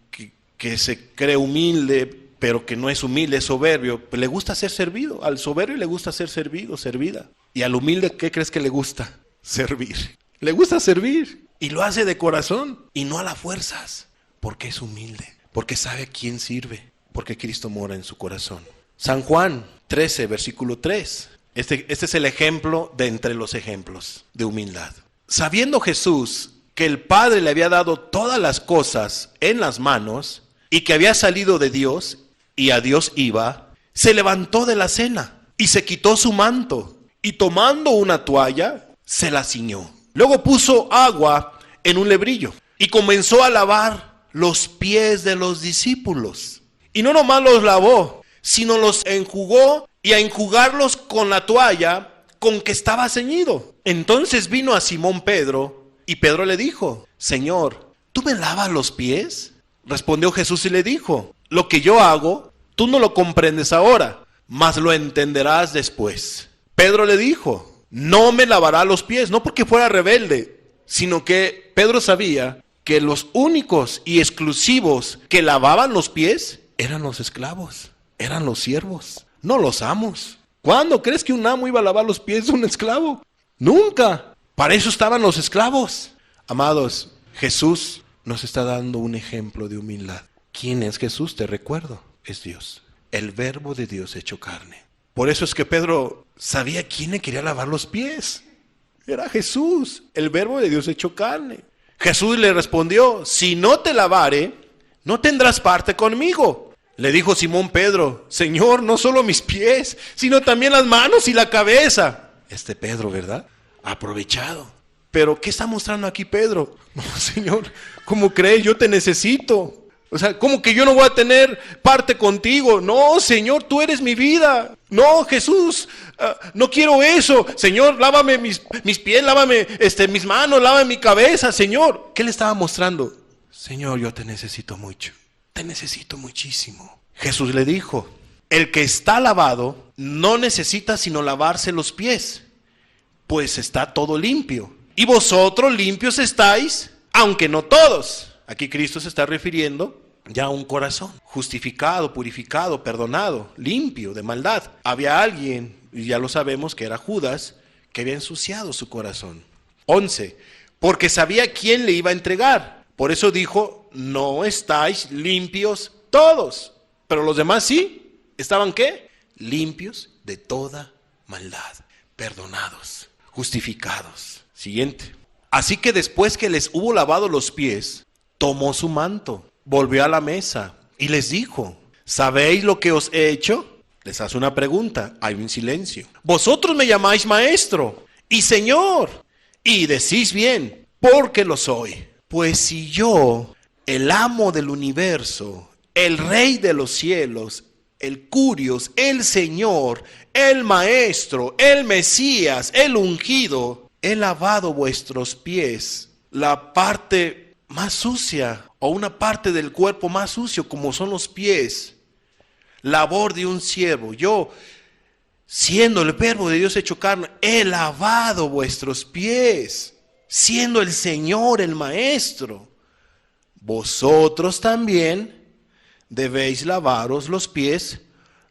se cree humilde, pero que no es humilde, es soberbio, pues le gusta ser servido. Al soberbio le gusta ser servido, servida. Y al humilde, ¿qué crees que le gusta? Servir. Le gusta servir. Y lo hace de corazón y no a las fuerzas. Porque es humilde. Porque sabe a quién sirve. Porque Cristo mora en su corazón. San Juan 13, versículo 3. Este es el ejemplo de entre los ejemplos de humildad. Sabiendo Jesús que el Padre le había dado todas las cosas en las manos y que había salido de Dios y a Dios iba, se levantó de la cena y se quitó su manto y tomando una toalla se la ciñó. Luego puso agua en un lebrillo y comenzó a lavar los pies de los discípulos. Y no nomás los lavó, sino los enjugó y a enjugarlos con la toalla con que estaba ceñido. Entonces vino a Simón Pedro y Pedro le dijo, Señor, ¿tú me lavas los pies? Respondió Jesús y le dijo, lo que yo hago, tú no lo comprendes ahora, mas lo entenderás después. Pedro le dijo, no me lavará los pies, no porque fuera rebelde, sino que Pedro sabía que los únicos y exclusivos que lavaban los pies eran los esclavos, eran los siervos, no los amos. ¿Cuándo crees que un amo iba a lavar los pies de un esclavo? Nunca. Para eso estaban los esclavos. Amados, Jesús nos está dando un ejemplo de humildad. ¿Quién es Jesús? Te recuerdo, es Dios, el verbo de Dios hecho carne. Por eso es que Pedro sabía quién le quería lavar los pies. Era Jesús, el verbo de Dios hecho carne. Jesús le respondió, si no te lavare, no tendrás parte conmigo. Le dijo Simón Pedro, Señor, no solo mis pies, sino también las manos y la cabeza. Pedro, ¿verdad? Aprovechado. Pero ¿qué está mostrando aquí Pedro? No, Señor, ¿cómo crees? Yo te necesito. O sea, ¿cómo que yo no voy a tener parte contigo? No, Señor, tú eres mi vida. No, Jesús, no quiero eso. Señor, lávame mis pies, lávame mis manos, lávame mi cabeza, Señor. ¿Qué le estaba mostrando? Señor, yo te necesito mucho. Te necesito muchísimo. Jesús le dijo, el que está lavado no necesita sino lavarse los pies, pues está todo limpio. Y vosotros limpios estáis, aunque no todos. Aquí Cristo se está refiriendo ya a un corazón justificado, purificado, perdonado, limpio de maldad. Había alguien, y ya lo sabemos que era Judas, que había ensuciado su corazón. 11. Porque sabía quién le iba a entregar. Por eso dijo, no estáis limpios todos. Pero los demás sí. ¿Estaban qué? Limpios de toda maldad. Perdonados, justificados. Siguiente. Así que después que les hubo lavado los pies, tomó su manto, volvió a la mesa y les dijo, ¿sabéis lo que os he hecho? Les hace una pregunta, hay un silencio. Vosotros me llamáis maestro y señor, y decís bien, porque lo soy. Pues si yo, el amo del universo, el rey de los cielos, el Curios, el Señor, el Maestro, el Mesías, el ungido, he lavado vuestros pies, la parte más sucia o una parte del cuerpo más sucio como son los pies, labor de un siervo. Yo, siendo el verbo de Dios hecho carne, he lavado vuestros pies, siendo el Señor el Maestro. Vosotros también debéis lavaros los pies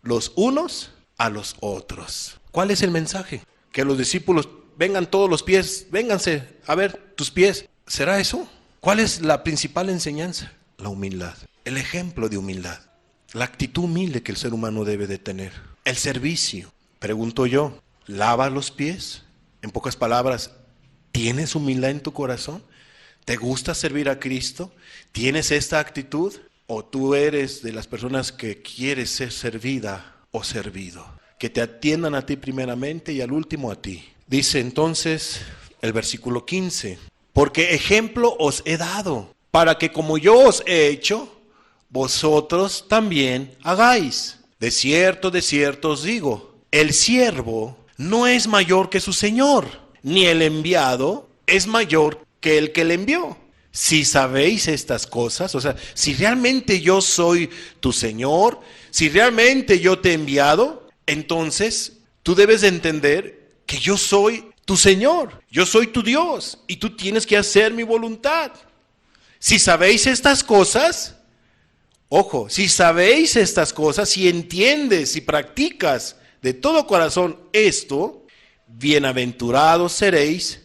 los unos a los otros. ¿Cuál es el mensaje? Que los discípulos vengan todos los pies, vénganse a ver tus pies. ¿Será eso? ¿Cuál es la principal enseñanza? La humildad, el ejemplo de humildad, la actitud humilde que el ser humano debe de tener. El servicio. Pregunto yo, ¿lavas los pies? En pocas palabras, ¿tienes humildad en tu corazón? ¿Te gusta servir a Cristo? ¿Tienes esta actitud? ¿O tú eres de las personas que quieres ser servida o servido? Que te atiendan a ti primeramente y al último a ti. Dice entonces el versículo 15, porque ejemplo os he dado, para que como yo os he hecho, vosotros también hagáis. De cierto os digo, el siervo no es mayor que su señor, ni el enviado es mayor que el que le envió. Si sabéis estas cosas, o sea, si realmente yo soy tu Señor, si realmente yo te he enviado, entonces tú debes de entender que yo soy tu Señor, yo soy tu Dios y tú tienes que hacer mi voluntad. Si sabéis estas cosas, ojo, si sabéis estas cosas, si entiendes y practicas de todo corazón esto, bienaventurados seréis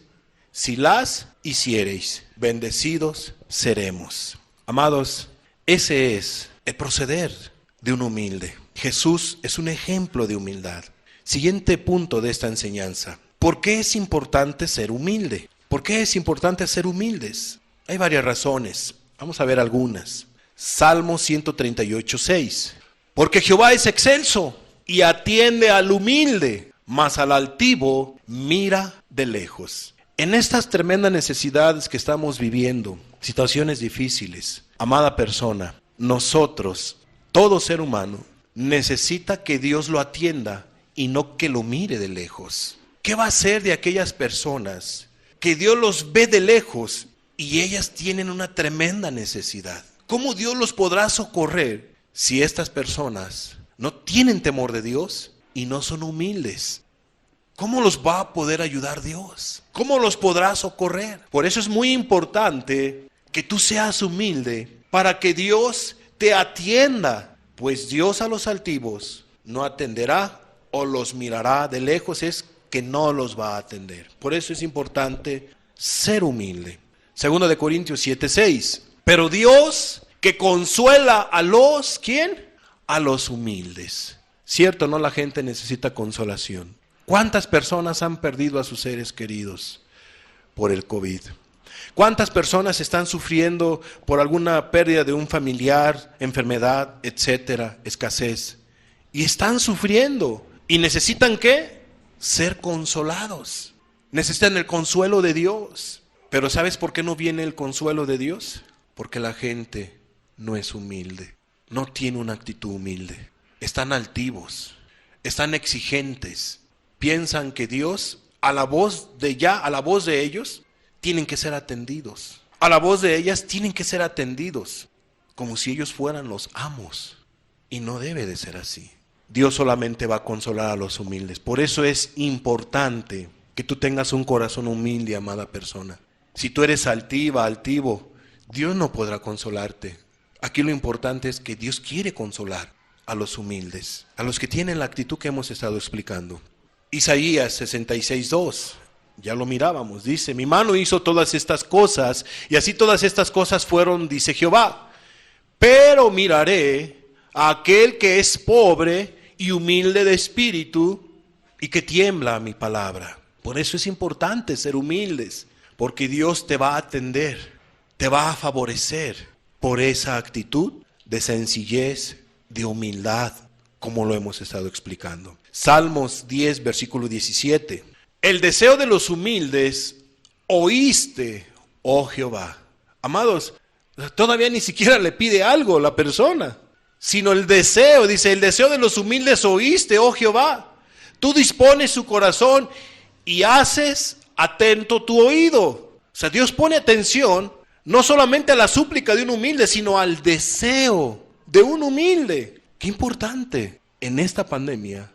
si las hiciereis, bendecidos seremos. Amados, ese es el proceder de un humilde. Jesús es un ejemplo de humildad. Siguiente punto de esta enseñanza. ¿Por qué es importante ser humilde? ¿Por qué es importante ser humildes? Hay varias razones. Vamos a ver algunas. Salmo 138:6. Porque Jehová es excelso y atiende al humilde, mas al altivo mira de lejos. En estas tremendas necesidades que estamos viviendo, situaciones difíciles, amada persona, nosotros, todo ser humano, necesita que Dios lo atienda y no que lo mire de lejos. ¿Qué va a hacer de aquellas personas que Dios los ve de lejos y ellas tienen una tremenda necesidad? ¿Cómo Dios los podrá socorrer si estas personas no tienen temor de Dios y no son humildes? ¿Cómo los va a poder ayudar Dios? ¿Cómo los podrá socorrer? Por eso es muy importante que tú seas humilde para que Dios te atienda. Pues Dios a los altivos no atenderá o los mirará de lejos, es que no los va a atender. Por eso es importante ser humilde. 2 Corintios 7:6. Pero Dios que consuela a los, ¿quién? A los humildes. Cierto, no, la gente necesita consolación. ¿Cuántas personas han perdido a sus seres queridos por el COVID? ¿Cuántas personas están sufriendo por alguna pérdida de un familiar, enfermedad, etcétera, escasez? Y están sufriendo. ¿Y necesitan qué? Ser consolados. Necesitan el consuelo de Dios. Pero ¿sabes por qué no viene el consuelo de Dios? Porque la gente no es humilde. No tiene una actitud humilde. Están altivos. Están exigentes. Piensan que Dios, a la voz de ellos, tienen que ser atendidos. A la voz de ellas tienen que ser atendidos, como si ellos fueran los amos. Y no debe de ser así. Dios solamente va a consolar a los humildes. Por eso es importante que tú tengas un corazón humilde, amada persona. Si tú eres altivo, Dios no podrá consolarte. Aquí lo importante es que Dios quiere consolar a los humildes, a los que tienen la actitud que hemos estado explicando. Isaías 66:2, ya lo mirábamos, dice, mi mano hizo todas estas cosas, y así todas estas cosas fueron, dice Jehová. Pero miraré a aquel que es pobre y humilde de espíritu, y que tiembla a mi palabra. Por eso es importante ser humildes, porque Dios te va a atender, te va a favorecer por esa actitud de sencillez, de humildad, como lo hemos estado explicando. Salmos 10, versículo 17. El deseo de los humildes oíste, oh Jehová. Amados, todavía ni siquiera le pide algo a la persona, sino el deseo. Dice, el deseo de los humildes oíste, oh Jehová. Tú dispones su corazón y haces atento tu oído. O sea, Dios pone atención no solamente a la súplica de un humilde, sino al deseo de un humilde. Qué importante en esta pandemia,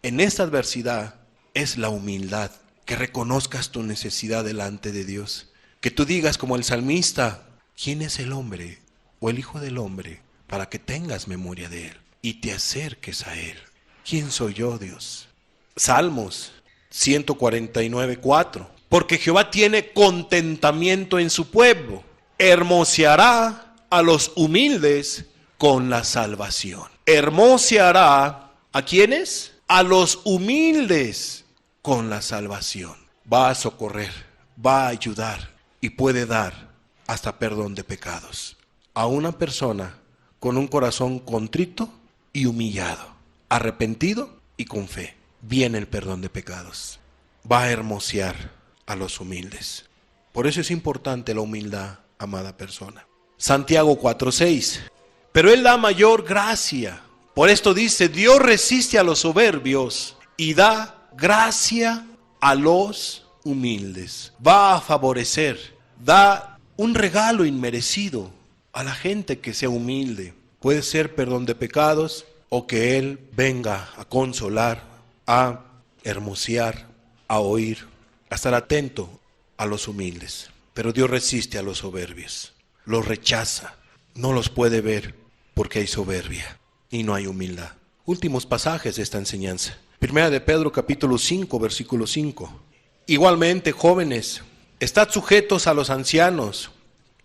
en esta adversidad, es la humildad. Que reconozcas tu necesidad delante de Dios. Que tú digas como el salmista, ¿quién es el hombre o el hijo del hombre para que tengas memoria de él y te acerques a él? ¿Quién soy yo, Dios? Salmos 149:4. Porque Jehová tiene contentamiento en su pueblo, hermoseará a los humildes con la salvación. Hermoseará ¿a quiénes? A los humildes con la salvación. Va a socorrer, va a ayudar y puede dar hasta perdón de pecados a una persona con un corazón contrito y humillado, arrepentido y con fe. Viene el perdón de pecados. Va a hermosear a los humildes. Por eso es importante la humildad, amada persona. Santiago 4:6. Pero Él da mayor gracia. Por esto dice, Dios resiste a los soberbios y da gracia a los humildes. Va a favorecer, da un regalo inmerecido a la gente que sea humilde. Puede ser perdón de pecados o que Él venga a consolar, a hermosear, a oír, a estar atento a los humildes. Pero Dios resiste a los soberbios, los rechaza, no los puede ver porque hay soberbia y no hay humildad. Últimos pasajes de esta enseñanza. Primera de Pedro capítulo 5, versículo 5. Igualmente, jóvenes, estad sujetos a los ancianos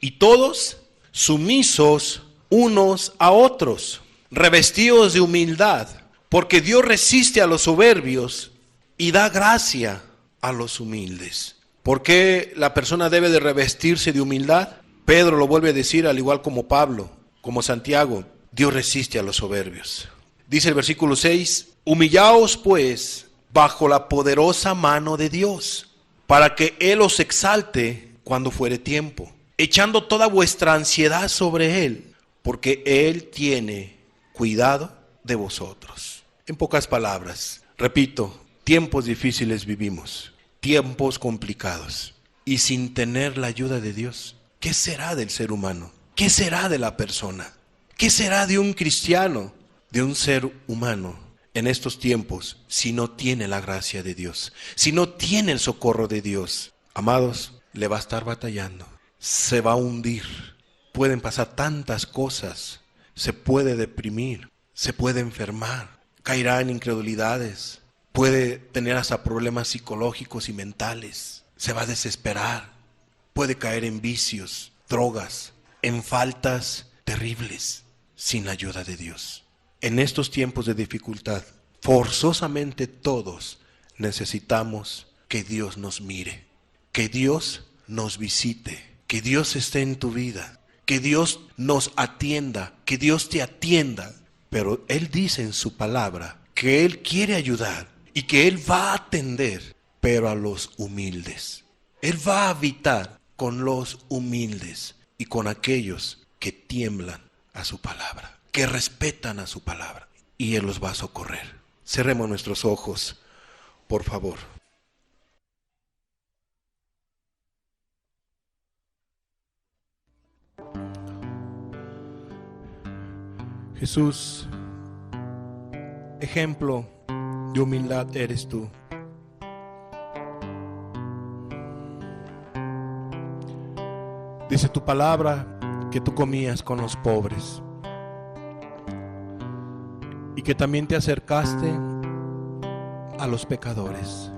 y todos sumisos unos a otros, revestidos de humildad, porque Dios resiste a los soberbios y da gracia a los humildes. ¿Por qué la persona debe de revestirse de humildad? Pedro lo vuelve a decir, al igual como Pablo, como Santiago, Dios resiste a los soberbios. Dice el versículo 6, humillaos pues bajo la poderosa mano de Dios, para que Él os exalte cuando fuere tiempo, echando toda vuestra ansiedad sobre Él, porque Él tiene cuidado de vosotros. En pocas palabras, repito, tiempos difíciles vivimos, tiempos complicados, y sin tener la ayuda de Dios, ¿qué será del ser humano? ¿Qué será de la persona? ¿Qué será de un cristiano, de un ser humano en estos tiempos si no tiene la gracia de Dios, si no tiene el socorro de Dios? Amados, le va a estar batallando, se va a hundir, pueden pasar tantas cosas, se puede deprimir, se puede enfermar, caerá en incredulidades, puede tener hasta problemas psicológicos y mentales, se va a desesperar, puede caer en vicios, drogas, en faltas terribles, sin la ayuda de Dios. En estos tiempos de dificultad, forzosamente todos necesitamos que Dios nos mire, que Dios nos visite, que Dios esté en tu vida, que Dios nos atienda, que Dios te atienda. Pero Él dice en su palabra que Él quiere ayudar y que Él va a atender, pero a los humildes. Él va a habitar con los humildes y con aquellos que tiemblan a su palabra, que respetan a su palabra, y Él los va a socorrer. Cerremos nuestros ojos, por favor. Jesús, ejemplo de humildad eres tú. Dice tu palabra que tú comías con los pobres y que también te acercaste a los pecadores.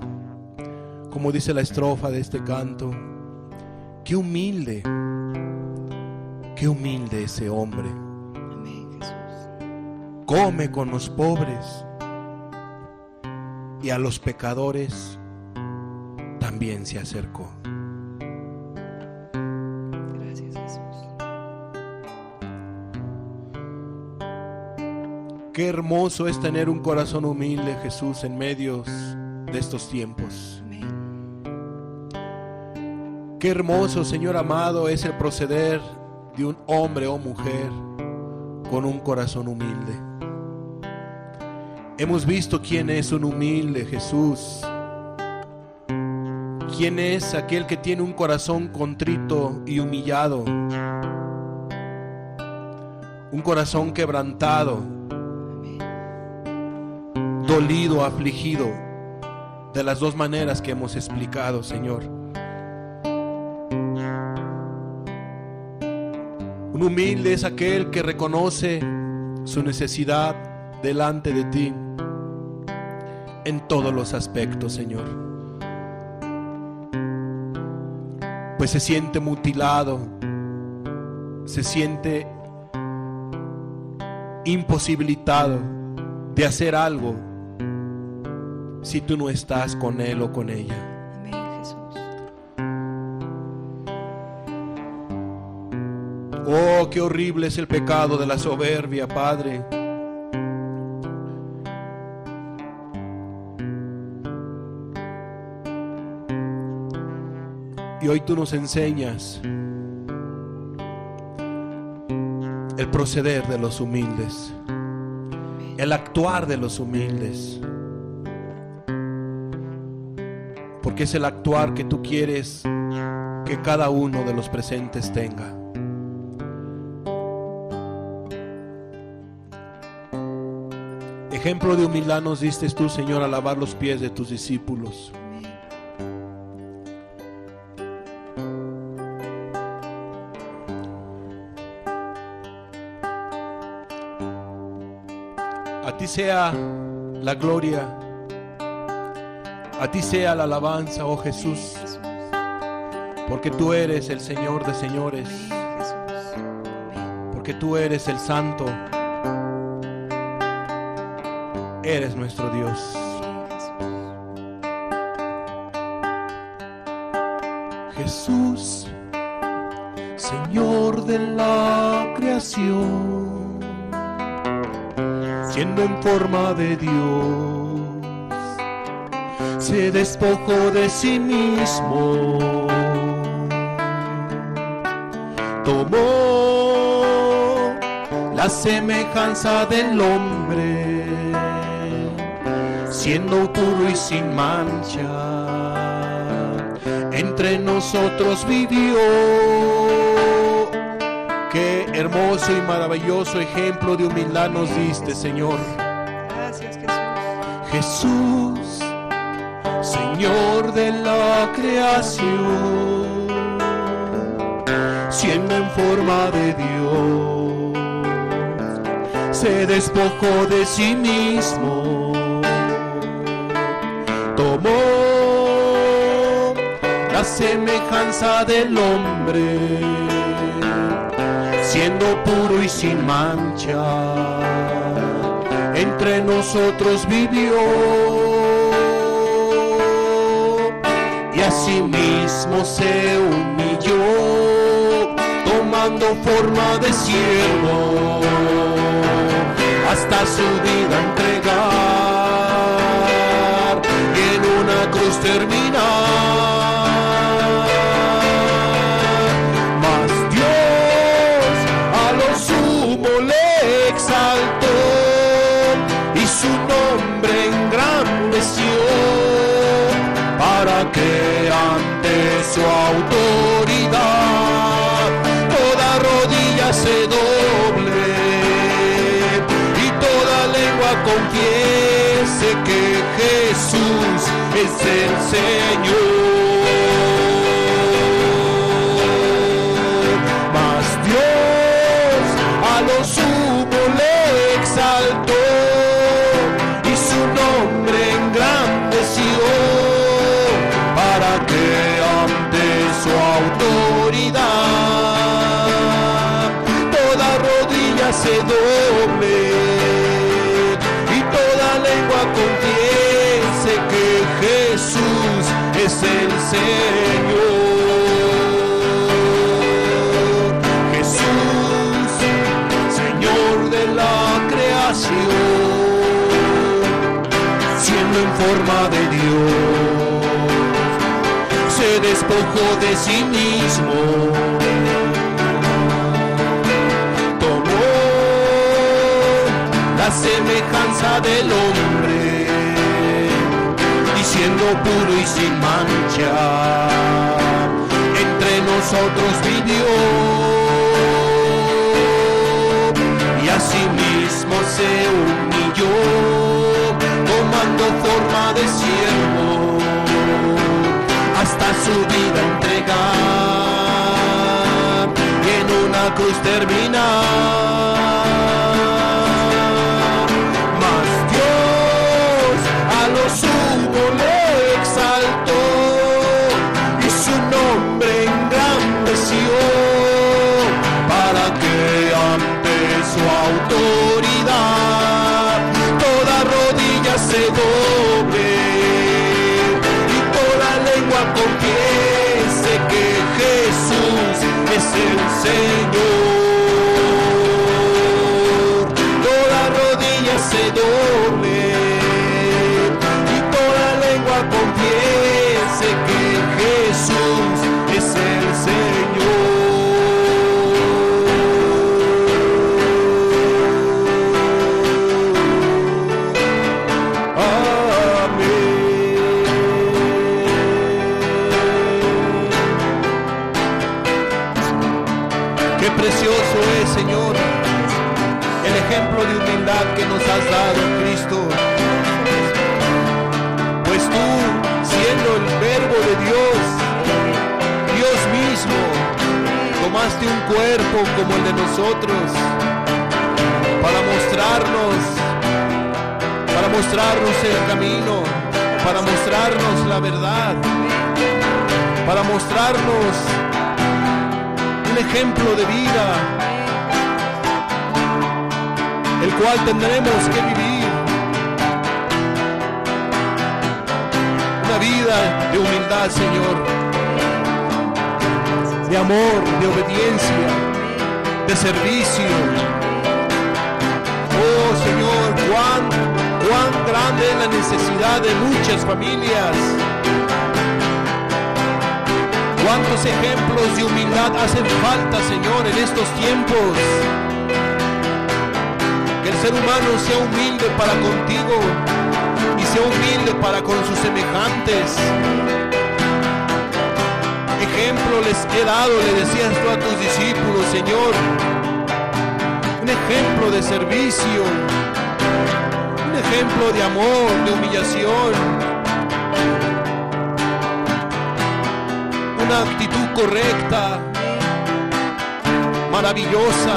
Como dice la estrofa de este canto, qué humilde ese hombre. Come con los pobres y a los pecadores también se acercó. Gracias, Jesús. Qué hermoso es tener un corazón humilde, Jesús, en medio de estos tiempos. Amén. Qué hermoso, Señor amado, es el proceder de un hombre o mujer con un corazón humilde. Hemos visto quién es un humilde, Jesús. Quién es aquel que tiene un corazón contrito y humillado. Un corazón quebrantado, dolido, afligido, de las dos maneras que hemos explicado, Señor. Un humilde es aquel que reconoce su necesidad delante de ti en todos los aspectos, Señor. Pues se siente mutilado, se siente imposibilitado de hacer algo si tú no estás con él o con ella. Amén, Jesús. Oh, qué horrible es el pecado de la soberbia, Padre. Y hoy tú nos enseñas el proceder de los humildes, el actuar de los humildes, porque es el actuar que tú quieres que cada uno de los presentes tenga. Ejemplo de humildad nos diste tú, Señor, a lavar los pies de tus discípulos. A ti sea la gloria, a ti sea la alabanza, oh Jesús, porque tú eres el Señor de señores, porque tú eres el Santo, eres nuestro Dios. Jesús, Señor de la creación, siendo en forma de Dios, se despojó de sí mismo, tomó la semejanza del hombre, siendo puro y sin mancha, entre nosotros vivió. Qué hermoso y maravilloso ejemplo de humildad nos diste, Señor. Gracias, Jesús. Jesús, Señor de la creación, siendo en forma de Dios, se despojó de sí mismo, tomó la semejanza del hombre, siendo puro y sin mancha, entre nosotros vivió, y asimismo se humilló, tomando forma de siervo, hasta su vida entregar, y en una cruz terminar. Exaltó y su nombre engrandeció, para que ante su autoridad toda rodilla se doble y toda lengua confiese que Jesús es el Señor. Mas Dios a lo sumo le exaltó y su nombre engrandeció, para que ante su autoridad toda rodilla se doble y toda lengua confiese que Jesús es el Señor. Siendo en forma de Dios, se despojó despojó de sí mismo, tomó la semejanza del hombre, y siendo puro y sin mancha, entre nosotros vivió, y asimismo se humilló, tomando forma de siervo, hasta su vida entregar, y en una cruz terminar. Mas Dios a lo sumo le exaltó, y su nombre engrandeció, para que ante su autoridad toda rodilla se doble, y toda lengua confiese que Jesús es el Señor. Toda rodilla se doble, y toda lengua confiese que Jesús es el Señor. Qué precioso es, Señor, el ejemplo de humildad que nos has dado, Cristo. Pues tú, siendo el verbo de Dios, Dios mismo, tomaste un cuerpo como el de nosotros para mostrarnos el camino, para mostrarnos la verdad, para mostrarnos un ejemplo de vida, el cual tendremos que vivir. Una vida de humildad, Señor, de amor, de obediencia, de servicio. Oh Señor, cuán grande es la necesidad de muchas familias. ¿Cuántos ejemplos de humildad hacen falta, Señor, en estos tiempos? Que el ser humano sea humilde para contigo y sea humilde para con sus semejantes. Ejemplo les he dado, le decías tú a tus discípulos, Señor. Un ejemplo de servicio, un ejemplo de amor, de humillación. Una actitud correcta, maravillosa,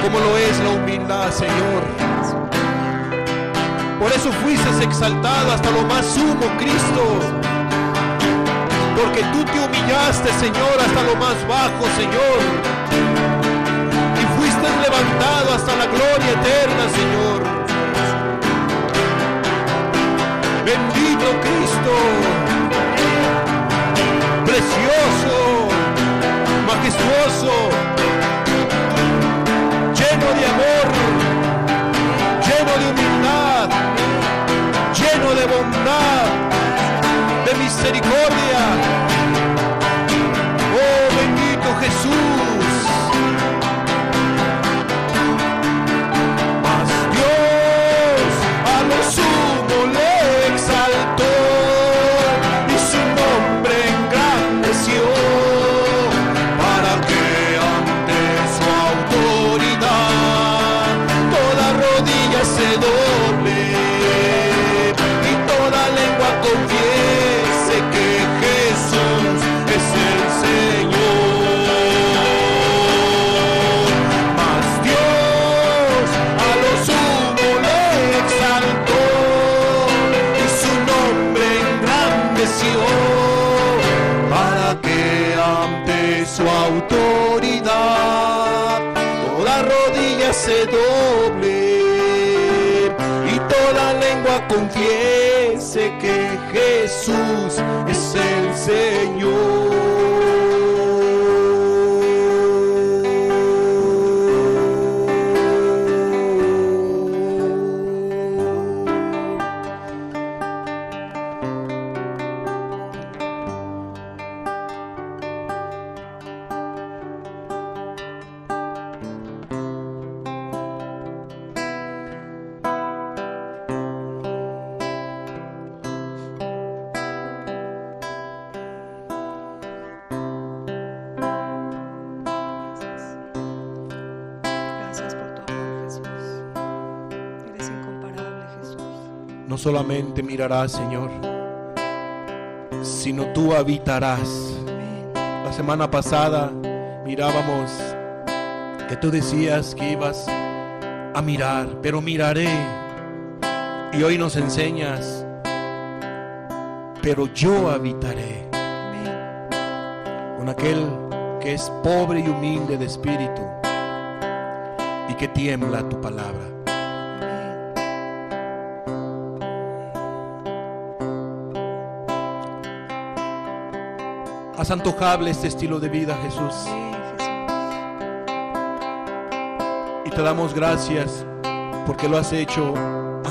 como lo es la humildad, Señor. Por eso fuiste exaltado hasta lo más sumo, Cristo, porque tú te humillaste, Señor, hasta lo más bajo, Señor, y fuiste levantado hasta la gloria eterna, Señor. Bendito Cristo, precioso, majestuoso, lleno de amor, lleno de humildad, lleno de bondad, de misericordia. Oh, bendito Jesús. Mas Dios a lo sumo le exaltó, y su nombre engrandeció, para que ante su autoridad toda rodilla se doble, y toda lengua confiese que Jesús es el Señor. Mas Dios a lo sumo le exaltó, y su nombre engrandeció, para que ante su autoridad toda rodilla se doble, y toda lengua confiese que Jesús es el Señor. no solamente mirarás, Señor, sino tú habitarás. La semana pasada mirábamos que tú decías que ibas a mirar, pero miraré. Y hoy nos enseñas, pero yo habitaré con aquel que es pobre y humilde de espíritu y que tiembla tu palabra. Haz antojable este estilo de vida, Jesús. Y te damos gracias porque lo has hecho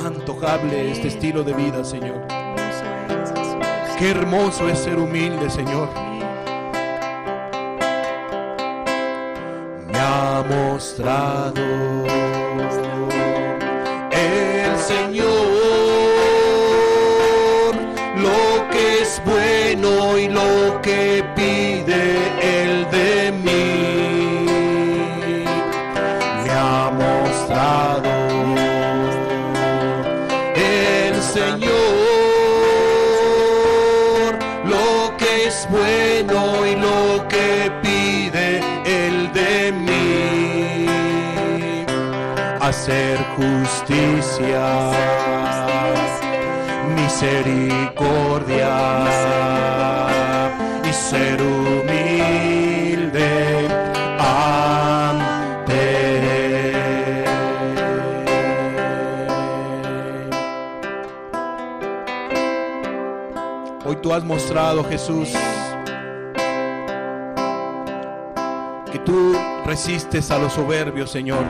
antojable este estilo de vida, Señor. Qué hermoso es ser humilde, Señor. Me ha mostrado el Señor lo que es bueno y lo que pide Él de mí. Me ha mostrado el Señor lo que es bueno y lo que pide Él de mí. Hacer justicia, misericordia y ser humilde ante Él. Hoy tú has mostrado, Jesús, que tú resistes a los soberbios, Señor.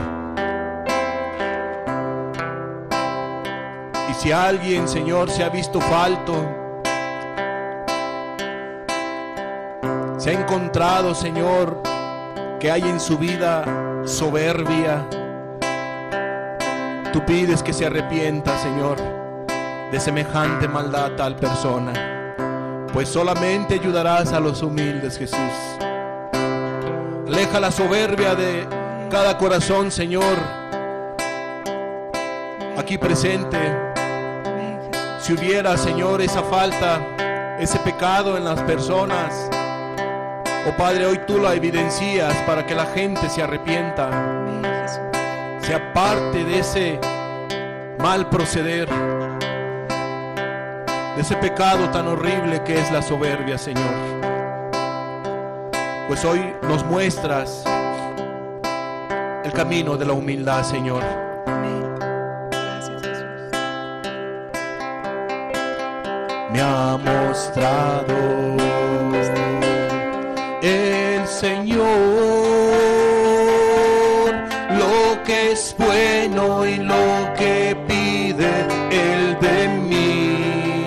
Y si alguien, Señor, se ha visto falto, se ha encontrado, Señor, que hay en su vida soberbia, tú pides que se arrepienta, Señor, de semejante maldad a tal persona, pues solamente ayudarás a los humildes, Jesús. Aleja la soberbia de cada corazón, Señor, aquí presente. Si hubiera, Señor, esa falta, ese pecado en las personas, oh Padre, hoy tú la evidencias para que la gente se arrepienta, se aparte de ese mal proceder, de ese pecado tan horrible que es la soberbia, Señor. Pues hoy nos muestras el camino de la humildad, Señor. Me ha mostrado el Señor lo que es bueno y lo que pide Él de mí.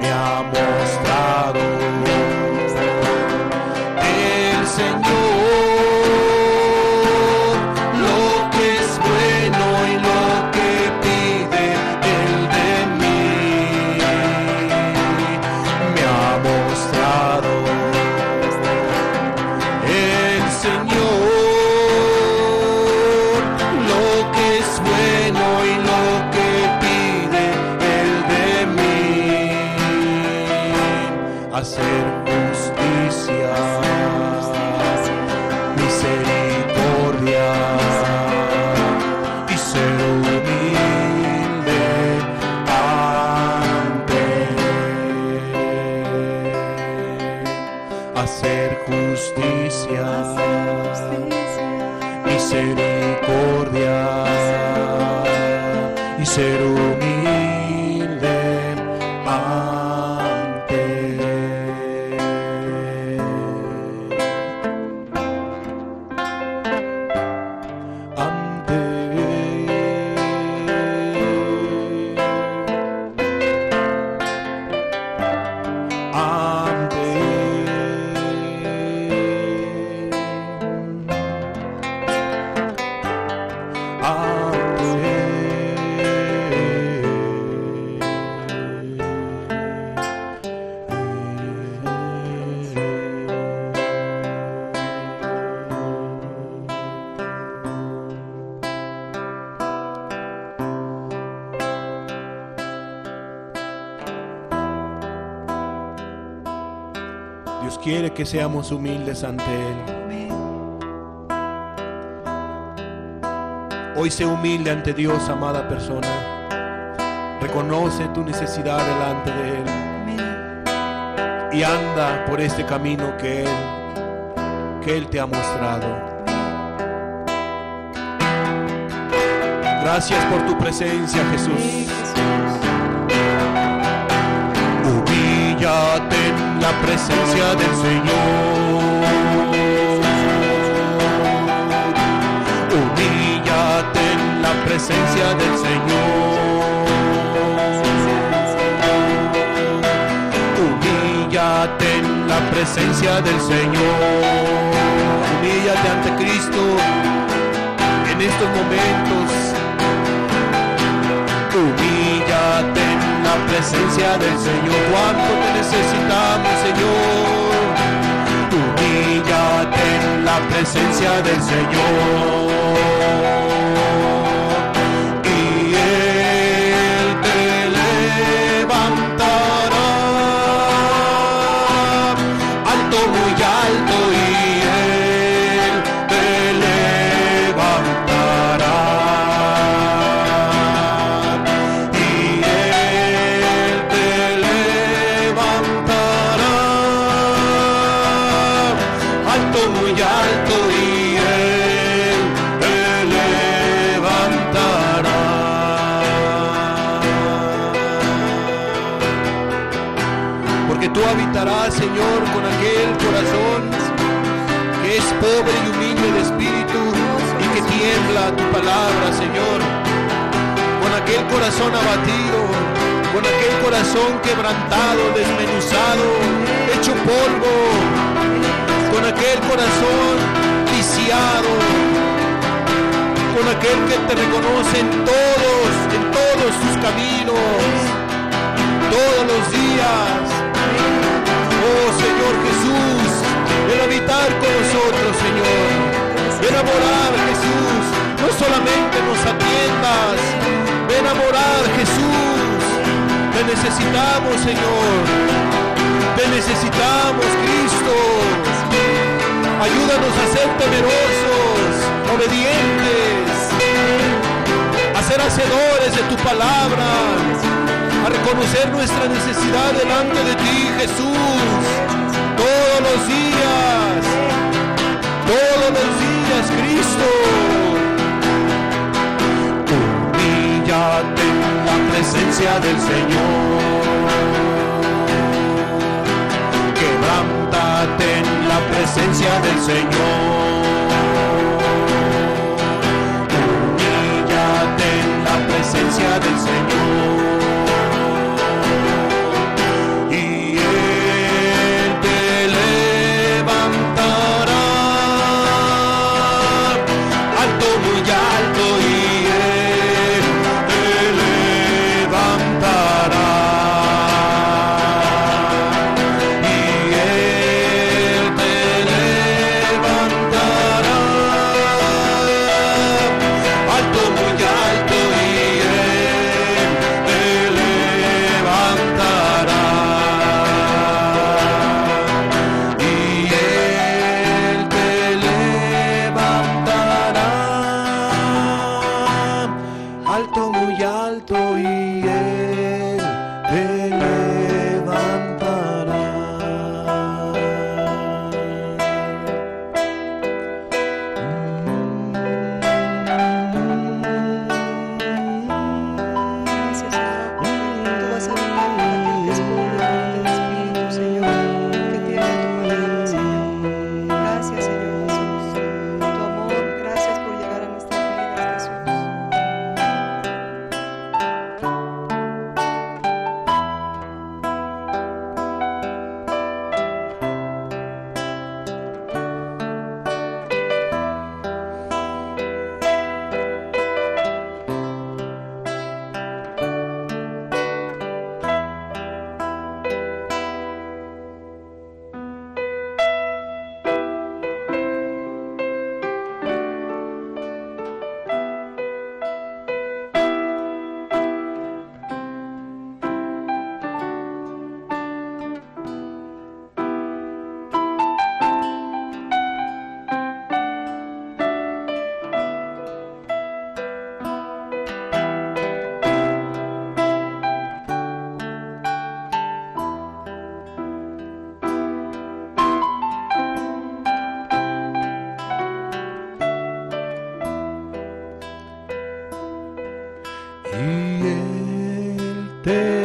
Me ha mostrado el Señor lo que es bueno y lo que pide Él de mí. Me ha mostrado el Señor lo que es bueno y lo que pide Él de mí. Hacer justicia, misericordia y ser humilde ante Él. Hacer justicia, misericordia y ser humilde ante Él. Ante Él. Ante Él. Ante Él. quiere que seamos humildes ante Él. Amén. Hoy sé humilde ante Dios, amada persona. Reconoce tu necesidad delante de Él. Amén. Y anda por este camino que Él te ha mostrado. Gracias por tu presencia, Jesús. Sí, Jesús. Humíllate en la presencia del Señor. Humíllate en la presencia del Señor. Humíllate en la presencia del Señor. Humíllate ante Cristo en estos momentos. Humíllate en la presencia del Señor. Cuánto te necesitamos, Señor. Humíllate en la presencia del Señor. Y Él te levantará alto, muy alto, y Él te levantará. Muy alto, y Él te levantará. Porque tú habitarás, Señor, con aquel corazón que es pobre y humilde de espíritu y que tiembla a tu palabra, Señor. Con aquel corazón abatido, con aquel corazón quebrantado, desmenuzado, hecho polvo, con aquel corazón lisiado, con aquel que te reconoce en todos tus caminos, todos los días. Oh Señor Jesús, ven a habitar con nosotros, Señor. Ven a morar, Jesús. No solamente nos atiendas, ven a morar, Jesús. Te necesitamos, Señor. Te necesitamos, Cristo. Ayúdanos a ser temerosos, obedientes, a ser hacedores de tu palabra, a reconocer nuestra necesidad delante de ti, Jesús, todos los días, Cristo. Humíllate en la presencia del Señor. Quebrántate en la presencia del Señor. Humíllate en la presencia del Señor. Y Él te levantará alto, muy alto, y Él te levantará. Y Él te levantará. te